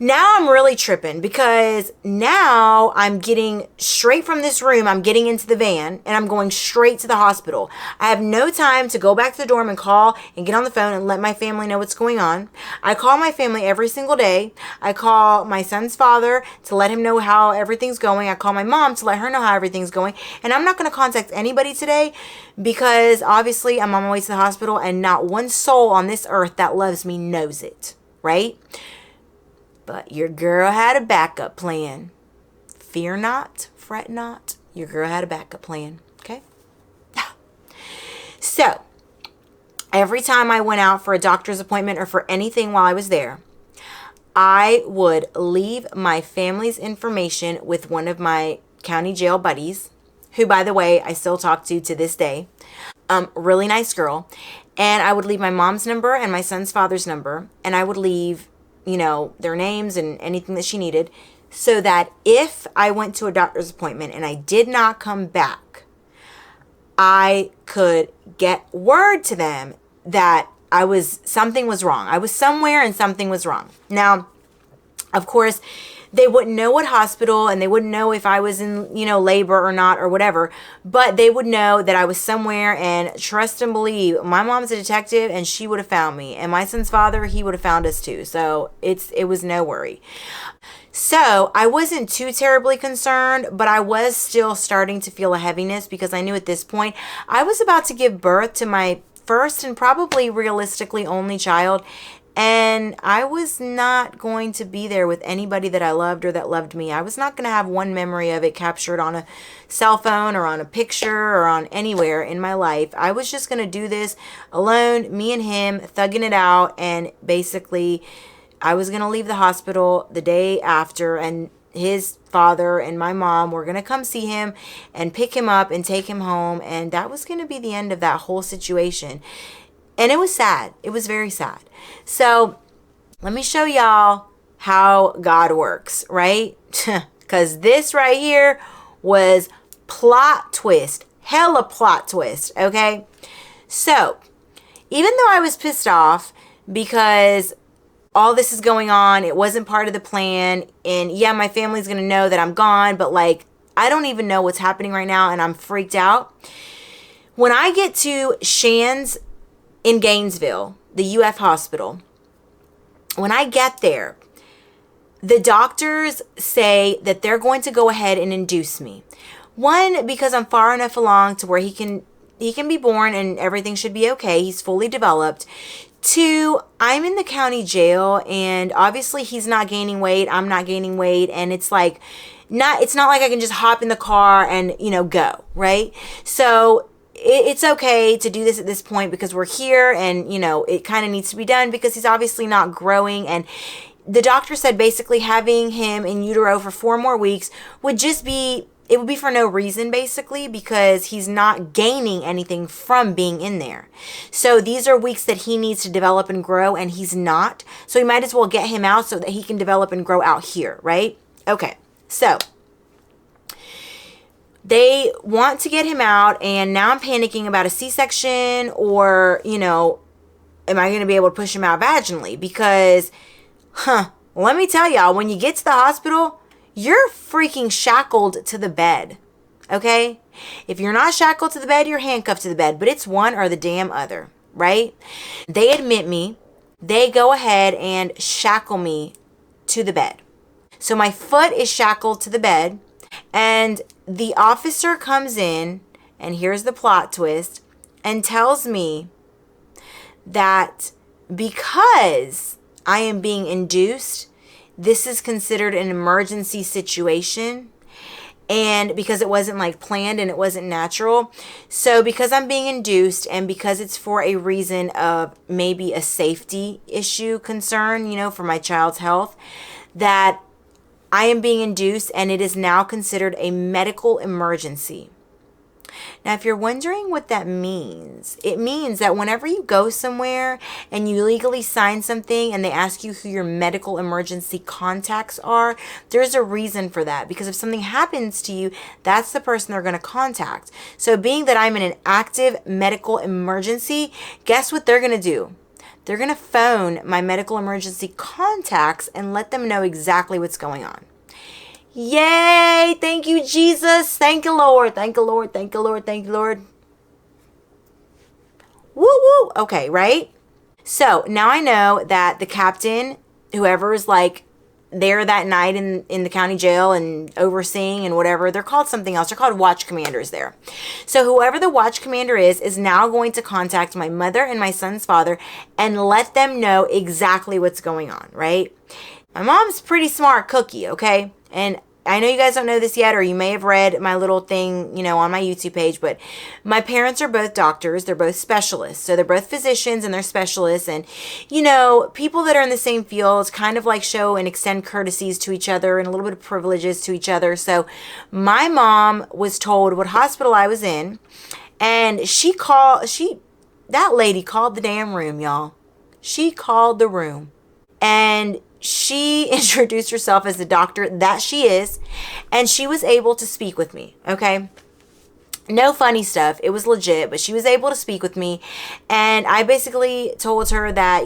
now I'm really tripping because now I'm getting straight from this room. I'm getting into the van and I'm going straight to the hospital. I have no time to go back to the dorm and call and get on the phone and let my family know what's going on. I call my family every single day. I call my son's father to let him know how everything's going. I call my mom to let her know how everything's going. And I'm not going to contact anybody today because obviously I'm on my way to the hospital and not one soul on this earth that loves me knows it, right? But your girl had a backup plan. Fear not, fret not. Your girl had a backup plan, okay? So, every time I went out for a doctor's appointment or for anything while I was there, I would leave my family's information with one of my county jail buddies, who, by the way, I still talk to this day. Really nice girl. And I would leave my mom's number and my son's father's number, and I would leave their names and anything that she needed, so that if I went to a doctor's appointment and I did not come I could get word to them that something was wrong. I was somewhere and something was wrong. Now, of course, they wouldn't know what hospital and they wouldn't know if I was in, labor or not or whatever, but they would know that I was somewhere, and trust and believe, my mom's a detective and she would have found me, and my son's father, he would have found us too. So it was no worry. So I wasn't too terribly concerned, but I was still starting to feel a heaviness because I knew at this point I was about to give birth to my first and probably realistically only child. And I was not going to be there with anybody that I loved or that loved me. I was not going to have one memory of it captured on a cell phone or on a picture or on anywhere in my life. I was just going to do this alone, me and him, thugging it out. And basically, I was going to leave the hospital the day after, and his father and my mom were going to come see him and pick him up and take him home. And that was going to be the end of that whole situation. And it was sad. It was very sad. So let me show y'all how God works, right? Because this right here was plot twist. Hella plot twist, okay? So even though I was pissed off because all this is going on, it wasn't part of the plan, and yeah, my family's going to know that I'm gone, but like, I don't even know what's happening right now, and I'm freaked out. When I get to Shands in Gainesville, the UF hospital, when I get there, the doctors say that they're going to go ahead and induce me. One, because I'm far enough along to where he can be born and everything should be okay. He's fully developed. Two, I'm in the county jail and obviously he's not gaining weight. I'm not gaining weight. And it's like, it's not like I can just hop in the car and, go, right? So it's okay to do this at this point because we're here, and it kind of needs to be done because he's obviously not growing. And the doctor said basically having him in utero for 4 more weeks would be for no reason, basically, because he's not gaining anything from being in there. So these are weeks that he needs to develop and grow, and he's not. So we might as well get him out so that he can develop and grow out here, right? Okay, so they want to get him out, and now I'm panicking about a C-section, or, am I going to be able to push him out vaginally? Because, let me tell y'all, when you get to the hospital, You're freaking shackled to the bed. Okay? If you're not shackled to the bed, you're handcuffed to the bed, but it's one or the damn other, right? They admit me. They go ahead and shackle me to the bed. So my foot is shackled to the bed, and the officer comes in, and here's the plot twist, and tells me that because I am being induced, this is considered an emergency situation. And because it wasn't like planned and it wasn't natural. So because I'm being induced and because it's for a reason of maybe a safety issue concern, for my child's health, that I am being induced and it is now considered a medical emergency. Now, if you're wondering what that means, it means that whenever you go somewhere and you legally sign something and they ask you who your medical emergency contacts are, there's a reason for that. Because if something happens to you, that's the person they're going to contact. So being that I'm in an active medical emergency, guess what they're going to do? They're going to phone my medical emergency contacts and let them know exactly what's going on. Yay! Thank you, Jesus. Thank you, Lord. Thank you, Lord. Thank you, Lord. Thank you, Lord. Woo woo. Okay, right? So now I know that the captain, whoever is like there that night in the county jail and overseeing and whatever, they're called something else. They're called watch commanders there. So whoever the watch commander is now going to contact my mother and my son's father and let them know exactly what's going on, right? My mom's pretty smart cookie, okay? And I know you guys don't know this yet, or you may have read my little thing, on my YouTube page, but my parents are both doctors. They're both specialists. So they're both physicians and they're specialists. And, people that are in the same field kind of like show and extend courtesies to each other and a little bit of privileges to each other. So my mom was told what hospital I was in, and that lady called the damn room, y'all. She called the room. And she introduced herself as the doctor that she is, and she was able to speak with me, okay? No funny stuff. It was legit, but she was able to speak with me, and I basically told her that,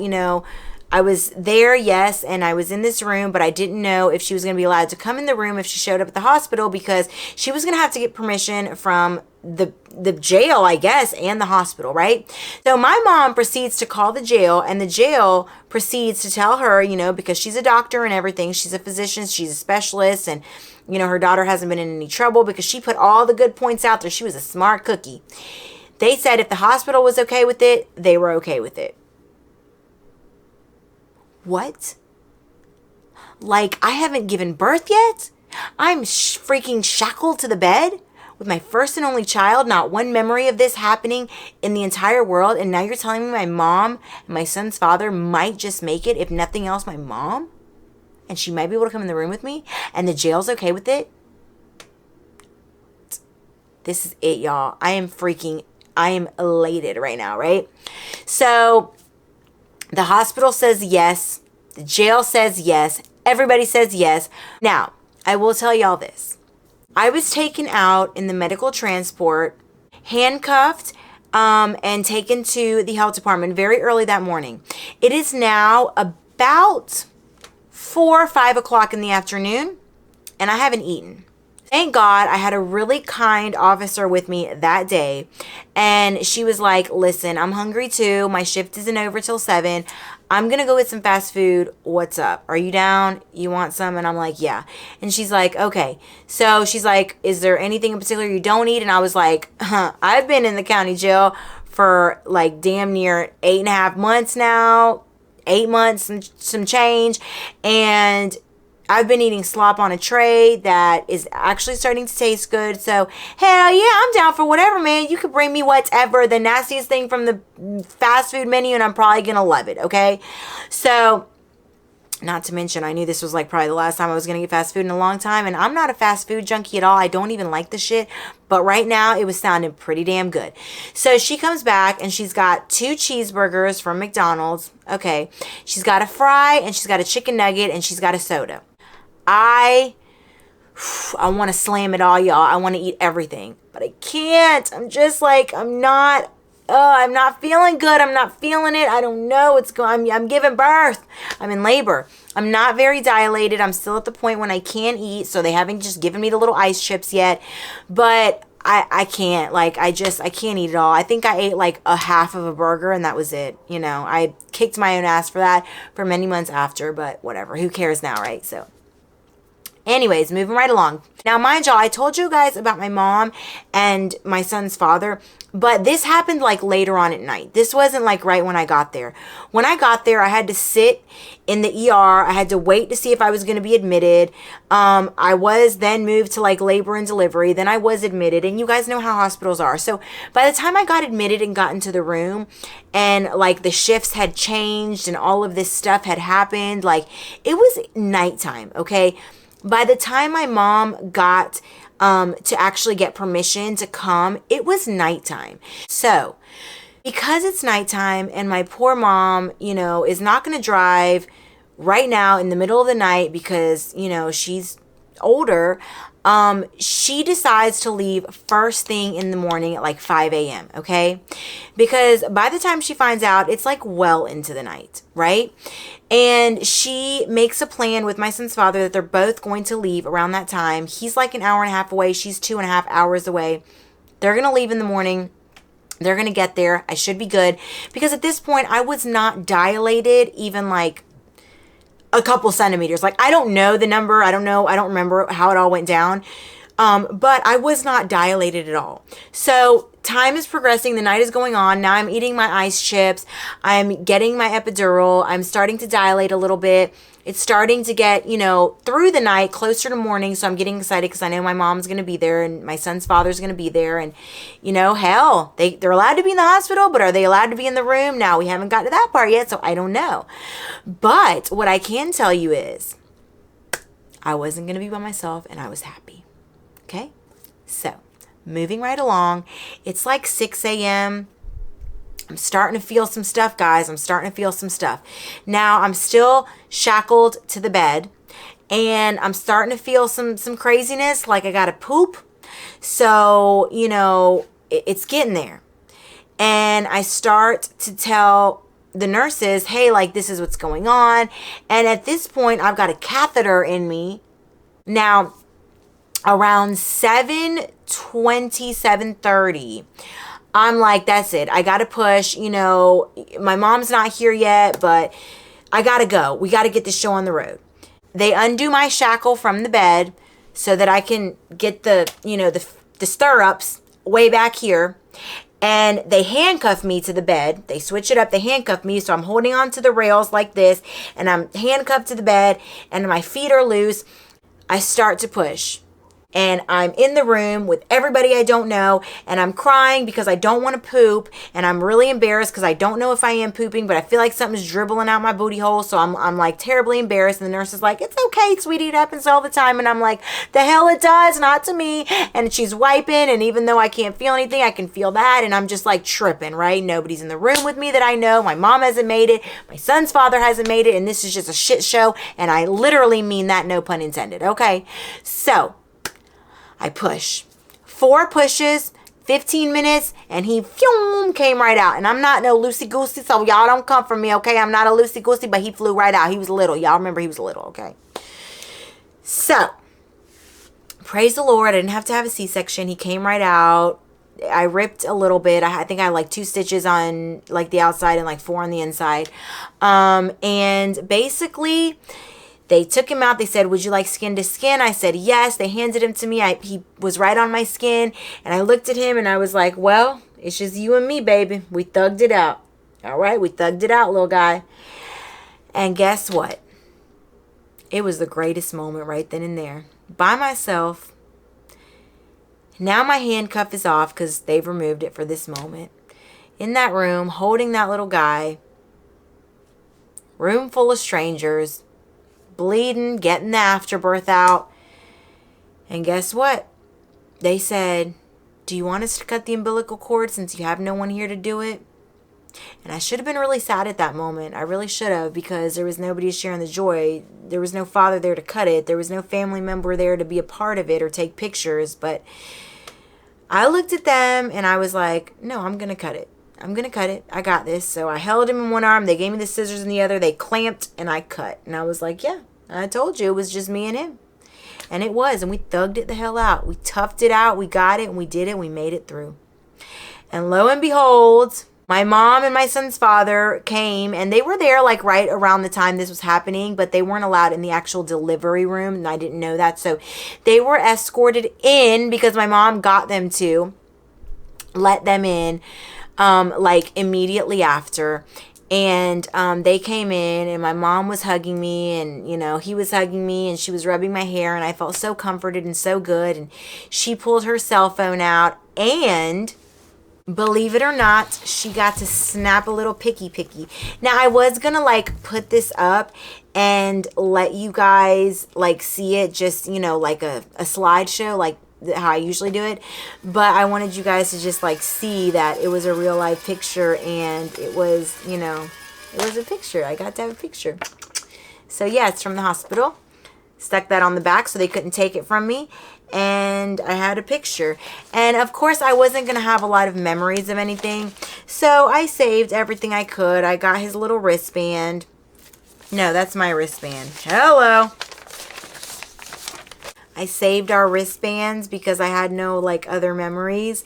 I was there, yes, and I was in this room, but I didn't know if she was going to be allowed to come in the room if she showed up at the hospital, because she was going to have to get permission from the jail, I guess, and the hospital, right? So my mom proceeds to call the jail, and the jail proceeds to tell her, because she's a doctor and everything, she's a physician, she's a specialist, and, her daughter hasn't been in any trouble because she put all the good points out there. She was a smart cookie. They said if the hospital was okay with it, they were okay with it. What? Like, I haven't given birth yet? I'm freaking shackled to the bed with my first and only child, not one memory of this happening in the entire world, and now you're telling me my mom and my son's father might just make it, if nothing else, my mom? And she might be able to come in the room with me, and the jail's okay with it? This is it, y'all. I am elated right now, right? So the hospital says yes. The jail says yes. Everybody says yes. Now, I will tell y'all this. I was taken out in the medical transport, handcuffed, and taken to the health department very early that morning. It is now about 4 or 5 o'clock in the afternoon, and I haven't eaten. Thank God I had a really kind officer with me that day, and she was like, listen, I'm hungry too. My shift isn't over till 7. I'm going to go get some fast food. What's up? Are you down? You want some? And I'm like, yeah. And she's like, okay. So she's like, is there anything in particular you don't eat? And I was like, I've been in the county jail for like damn near 8.5 months now, 8 months and some change. And I've been eating slop on a tray that is actually starting to taste good. So, hell yeah, I'm down for whatever, man. You could bring me whatever, the nastiest thing from the fast food menu, and I'm probably going to love it, okay? So, not to mention, I knew this was like probably the last time I was going to get fast food in a long time, and I'm not a fast food junkie at all. I don't even like the shit, but right now it was sounding pretty damn good. So she comes back, and she's got 2 cheeseburgers from McDonald's, okay? She's got a fry, and she's got a chicken nugget, and she's got a soda. I want to slam it all, y'all. I want to eat everything, but I can't. I'm just like, I'm not I'm not feeling good. I'm not feeling it. I don't know what's going on. I'm giving birth. I'm in labor. I'm not very dilated. I'm still at the point when I can't eat. So they haven't just given me the little ice chips yet. But I can't. Like, I can't eat it all. I think I ate like a half of a burger and that was it. You know, I kicked my own ass for that for many months after. But whatever. Who cares now, right? So. Anyways, moving right along. Now, mind y'all, I told you guys about my mom and my son's father, but this happened like later on at night. This wasn't like right when I got there. When I got there, I had to sit in the ER. I had to wait to see if I was going to be admitted. I was then moved to like labor and delivery. Then I was admitted, and you guys know how hospitals are. So by the time I got admitted and got into the room and like the shifts had changed and all of this stuff had happened, like it was nighttime, okay? By the time my mom got to actually get permission to come, it was nighttime. So because it's nighttime and my poor mom, you know, is not going to drive right now in the middle of the night because, you know, she's older, she decides to leave first thing in the morning at like 5 a.m. Okay. Because by the time she finds out, it's like well into the night. Right. And she makes a plan with my son's father that they're both going to leave around that time. He's like an hour and a half away. She's 2.5 hours away. They're going to leave in the morning. They're going to get there. I should be good. Because at this point, I was not dilated even like a couple centimeters. Like, I don't know the number. I don't know. I don't remember how it all went down. But I was not dilated at all. So time is progressing. The night is going on. Now I'm eating my ice chips. I'm getting my epidural. I'm starting to dilate a little bit. It's starting to get, you know, through the night, closer to morning. So I'm getting excited because I know my mom's going to be there and my son's father's going to be there. And, you know, hell, they're allowed to be in the hospital, but are they allowed to be in the room? Now, we haven't got to that part yet, so I don't know. But what I can tell you is I wasn't going to be by myself and I was happy. Okay? So, moving right along. It's like 6 a.m. I'm starting to feel some stuff, guys. I'm starting to feel some stuff. Now, I'm still shackled to the bed, and I'm starting to feel some craziness, like I got to poop. So, you know, it's getting there. And I start to tell the nurses, hey, like, this is what's going on. And at this point, I've got a catheter in me. Now, around 7:20, 7:30, I'm like, that's it. I got to push. You know, my mom's not here yet, but I got to go. We got to get this show on the road. They undo my shackle from the bed so that I can get the, you know, the stirrups way back here. And they handcuff me to the bed. They switch it up. They handcuff me. So I'm holding on to the rails like this. And I'm handcuffed to the bed. And my feet are loose. I start to push. And I'm in the room with everybody I don't know, and I'm crying because I don't want to poop, and I'm really embarrassed because I don't know if I am pooping, but I feel like something's dribbling out my booty hole, so I'm like terribly embarrassed, and the nurse is like, it's okay, sweetie, it happens all the time, and I'm like, the hell it does, not to me, and she's wiping, and even though I can't feel anything, I can feel that, and I'm just like tripping, right? Nobody's in the room with me that I know, my mom hasn't made it, my son's father hasn't made it, and this is just a shit show, and I literally mean that, no pun intended, okay? So I push. 4 pushes, 15 minutes, and he came right out. And I'm not no loosey-goosey, so y'all don't come for me, okay? I'm not a loosey-goosey, but he flew right out. He was little. Y'all remember he was little, okay? So, praise the Lord. I didn't have to have a C-section. He came right out. I ripped a little bit. I think I had like 2 stitches on like the outside and like 4 on the inside. And basically, they took him out. They said, would you like skin to skin? I said, yes. They handed him to me. He was right on my skin. And I looked at him and I was like, well, it's just you and me, baby. We thugged it out. All right. We thugged it out, little guy. And guess what? It was the greatest moment right then and there. By myself. Now my handcuff is off because they've removed it for this moment. In that room, holding that little guy. Room full of strangers. Bleeding, getting the afterbirth out. And guess what? They said, do you want us to cut the umbilical cord since you have no one here to do it? And I should have been really sad at that moment. I really should have, because there was nobody sharing the joy. There was no father there to cut it. There was no family member there to be a part of it or take pictures. But I looked at them and I was like, no, I'm going to cut it. I'm going to cut it. I got this. So I held him in one arm. They gave me the scissors in the other. They clamped and I cut. And I was like, yeah, I told you it was just me and him. And it was. And we thugged it the hell out. We toughed it out. We got it and we did it. And we made it through. And lo and behold, my mom and my son's father came, and they were there like right around the time this was happening, but they weren't allowed in the actual delivery room, and I didn't know that. So they were escorted in because my mom got them to let them in like immediately after. And they came in, and my mom was hugging me, and he was hugging me, and she was rubbing my hair, and I felt so comforted and so good. And she pulled her cell phone out, and believe it or not, she got to snap a little picky. Now, I was gonna like put this up and let you guys like see it, just like a slideshow, like how I usually do it, but I wanted you guys to just like see that it was a real life picture, and it was it was a picture. I got to have a picture. So yeah, it's from the hospital. Stuck that on the back so they couldn't take it from me. And I had a picture. And of course, I wasn't going to have a lot of memories of anything. So I saved everything I could. I got his little wristband. No, that's my wristband. Hello. I saved our wristbands because I had no like other memories.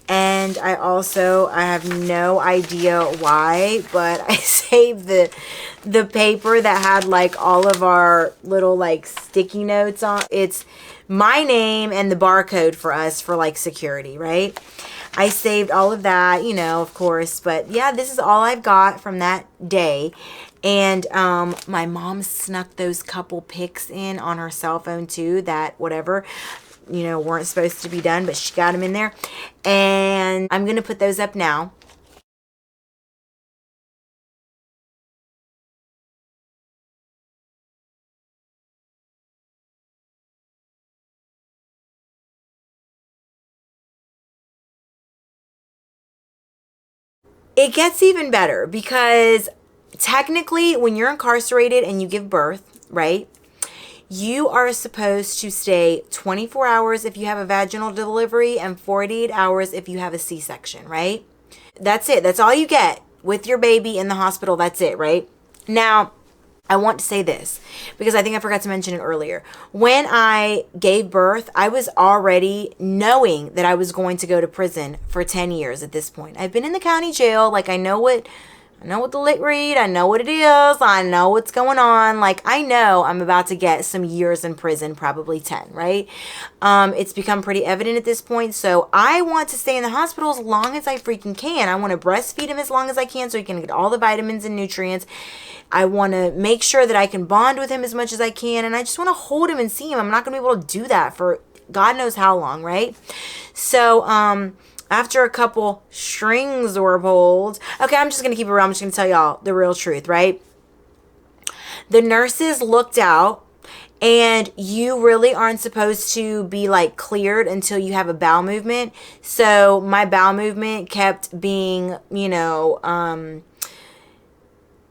And I have no idea why, but I saved the paper that had like all of our little like sticky notes on. It's my name and the barcode for us for like security, right? I saved all of that, of course. But yeah, this is all I've got from that day. And my mom snuck those couple pics in on her cell phone too, that whatever, weren't supposed to be done, but she got them in there. And I'm going to put those up now. It gets even better because technically when you're incarcerated and you give birth, right, you are supposed to stay 24 hours if you have a vaginal delivery and 48 hours if you have a C-section, right? That's it. That's all you get with your baby in the hospital. That's it, right? Now, I want to say this because I think I forgot to mention it earlier. When I gave birth, I was already knowing that I was going to go to prison for 10 years at this point. I've been in the county jail. Like, I know what the lit read. I know what it is. I know what's going on. Like, I know I'm about to get some years in prison, probably 10, right? It's become pretty evident at this point. So I want to stay in the hospital as long as I freaking can. I want to breastfeed him as long as I can so he can get all the vitamins and nutrients. I want to make sure that I can bond with him as much as I can. And I just want to hold him and see him. I'm not going to be able to do that for God knows how long, right? So, after a couple strings were pulled, okay, I'm just going to keep it real. I'm just going to tell y'all the real truth, right? The nurses looked out, and you really aren't supposed to be like cleared until you have a bowel movement. So my bowel movement kept being,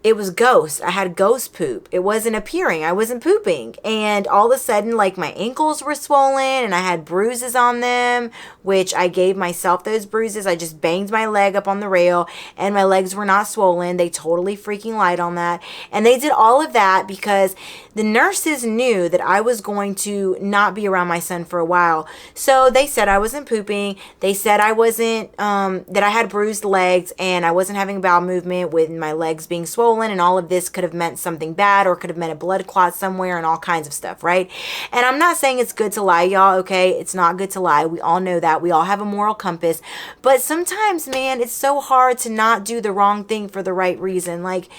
it was ghost. I had ghost poop. It wasn't appearing. I wasn't pooping. And all of a sudden, like, my ankles were swollen and I had bruises on them, which I gave myself those bruises. I just banged my leg up on the rail and my legs were not swollen. They totally freaking lied on that. And they did all of that because the nurses knew that I was going to not be around my son for a while. So they said I wasn't pooping. They said I wasn't, that I had bruised legs and I wasn't having bowel movement with my legs being swollen. And all of this could have meant something bad or could have meant a blood clot somewhere and all kinds of stuff, right? And I'm not saying it's good to lie, y'all, okay? It's not good to lie. We all know that. We all have a moral compass. But sometimes, man, it's so hard to not do the wrong thing for the right reason. Like,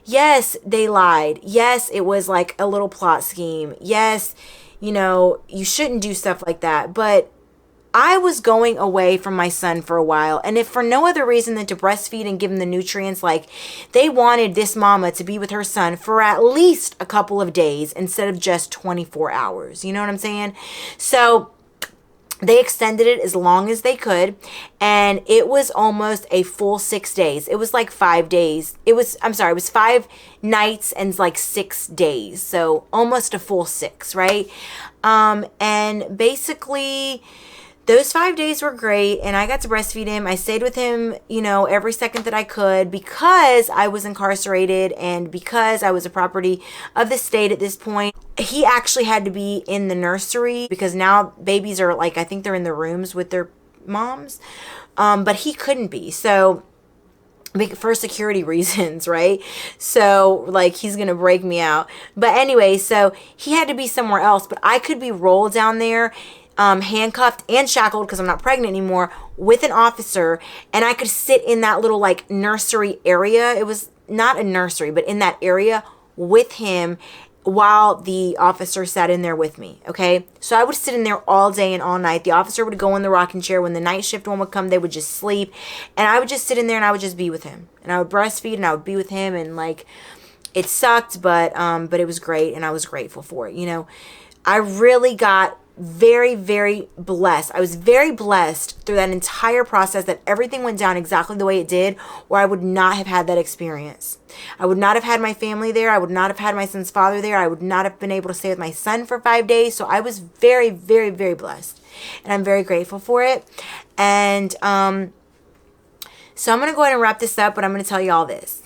yes, they lied. Yes, it was like a little plot scheme. Yes, you shouldn't do stuff like that. But I was going away from my son for a while, and if for no other reason than to breastfeed and give him the nutrients, like, they wanted this mama to be with her son for at least a couple of days instead of just 24 hours. You know what I'm saying? So they extended it as long as they could, and it was almost a full 6 days. It was like 5 days. It was 5 nights and like 6 days. So almost a full 6, right? And basically those 5 days were great, and I got to breastfeed him. I stayed with him, you know, every second that I could, because I was incarcerated and because I was a property of the state at this point. He actually had to be in the nursery because now babies are like, I think they're in the rooms with their moms, but he couldn't be. So for security reasons, right? So like, he's gonna break me out. But anyway, so he had to be somewhere else, but I could be rolled down there, handcuffed and shackled, because I'm not pregnant anymore, with an officer, and I could sit in that little like nursery area. It was not a nursery, but in that area with him while the officer sat in there with me. Okay, so I would sit in there all day and all night. The officer would go in the rocking chair. When the night shift one would come, they would just sleep, and I would just sit in there and I would just be with him, and I would breastfeed and I would be with him. And like, it sucked, but it was great, and I was grateful for it. You know, I really got very, very blessed. I was very blessed through that entire process, that everything went down exactly the way it did, or I would not have had that experience. I would not have had my family there. I would not have had my son's father there. I would not have been able to stay with my son for 5 days. So I was very, very, very blessed, and I'm very grateful for it. And so I'm going to go ahead and wrap this up, but I'm going to tell you all this.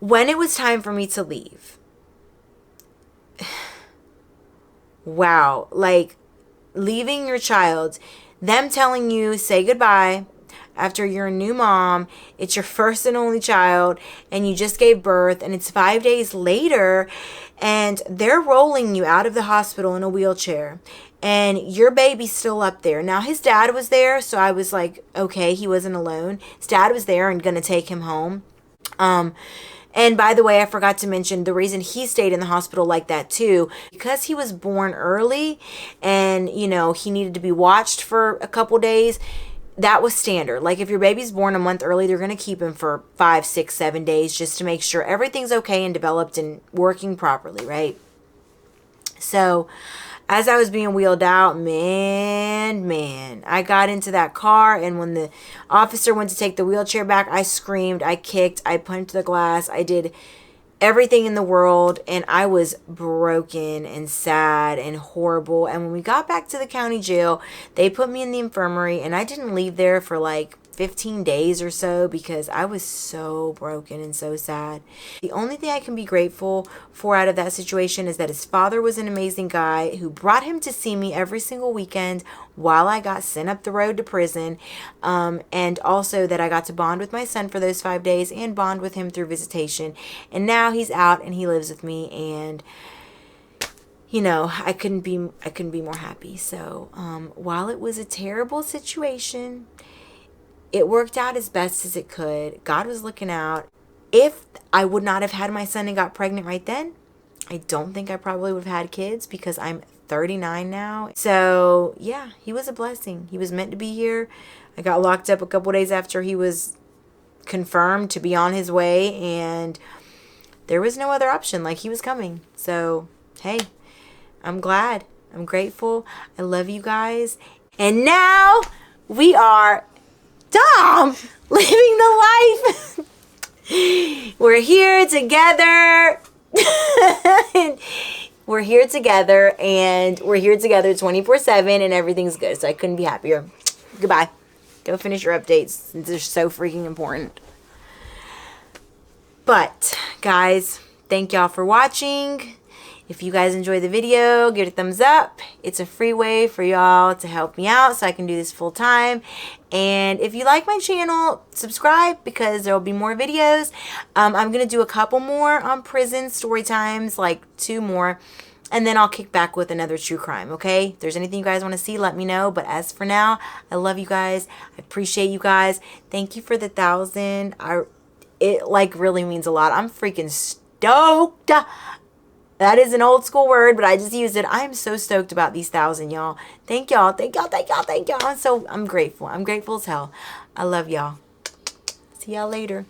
When it was time for me to leave, wow, like leaving your child, them telling you say goodbye after you're a new mom, it's your first and only child, and you just gave birth, and it's 5 days later, and they're rolling you out of the hospital in a wheelchair, and your baby's still up there. Now, his dad was there, so I was like, okay, he wasn't alone. His dad was there and gonna take him home. And by the way, I forgot to mention the reason he stayed in the hospital like that too, because he was born early, and, you know, he needed to be watched for a couple days. That was standard. Like, if your baby's born a month early, they're going to keep him for 5, 6, 7 days just to make sure everything's okay and developed and working properly, right? So as I was being wheeled out, man, I got into that car, and when the officer went to take the wheelchair back, I screamed, I kicked, I punched the glass, I did everything in the world, and I was broken and sad and horrible. And when we got back to the county jail, they put me in the infirmary, and I didn't leave there for like 15 days or so because I was so broken and so sad. The only thing I can be grateful for out of that situation is that his father was an amazing guy who brought him to see me every single weekend while I got sent up the road to prison, and also that I got to bond with my son for those 5 days and bond with him through visitation. And now he's out and he lives with me, and you know, I couldn't be more happy. So while it was a terrible situation, it worked out as best as it could. God was looking out. If I would not have had my son and got pregnant right then, I don't think I probably would have had kids, because I'm 39 now. So yeah, he was a blessing. He was meant to be here. I got locked up a couple days after he was confirmed to be on his way, and there was no other option. Like, he was coming. So hey, I'm glad. I'm grateful. I love you guys. And now we are living the life. We're here together. We're here together, and we're here together 24/7, and everything's good. So I couldn't be happier. Goodbye. Go finish your updates since they're so freaking important. But guys, thank y'all for watching. If you guys enjoyed the video, give it a thumbs up. It's a free way for y'all to help me out so I can do this full time. And if you like my channel, subscribe, because there will be more videos. I'm going to do a couple more on prison story times, like 2 more. And then I'll kick back with another true crime, okay? If there's anything you guys want to see, let me know. But as for now, I love you guys. I appreciate you guys. Thank you for the 1,000. It like really means a lot. I'm freaking stoked. That is an old school word, but I just used it. I am so stoked about these 1,000, y'all. Thank y'all. Thank y'all. Thank y'all. Thank y'all. I'm grateful. I'm grateful as hell. I love y'all. See y'all later.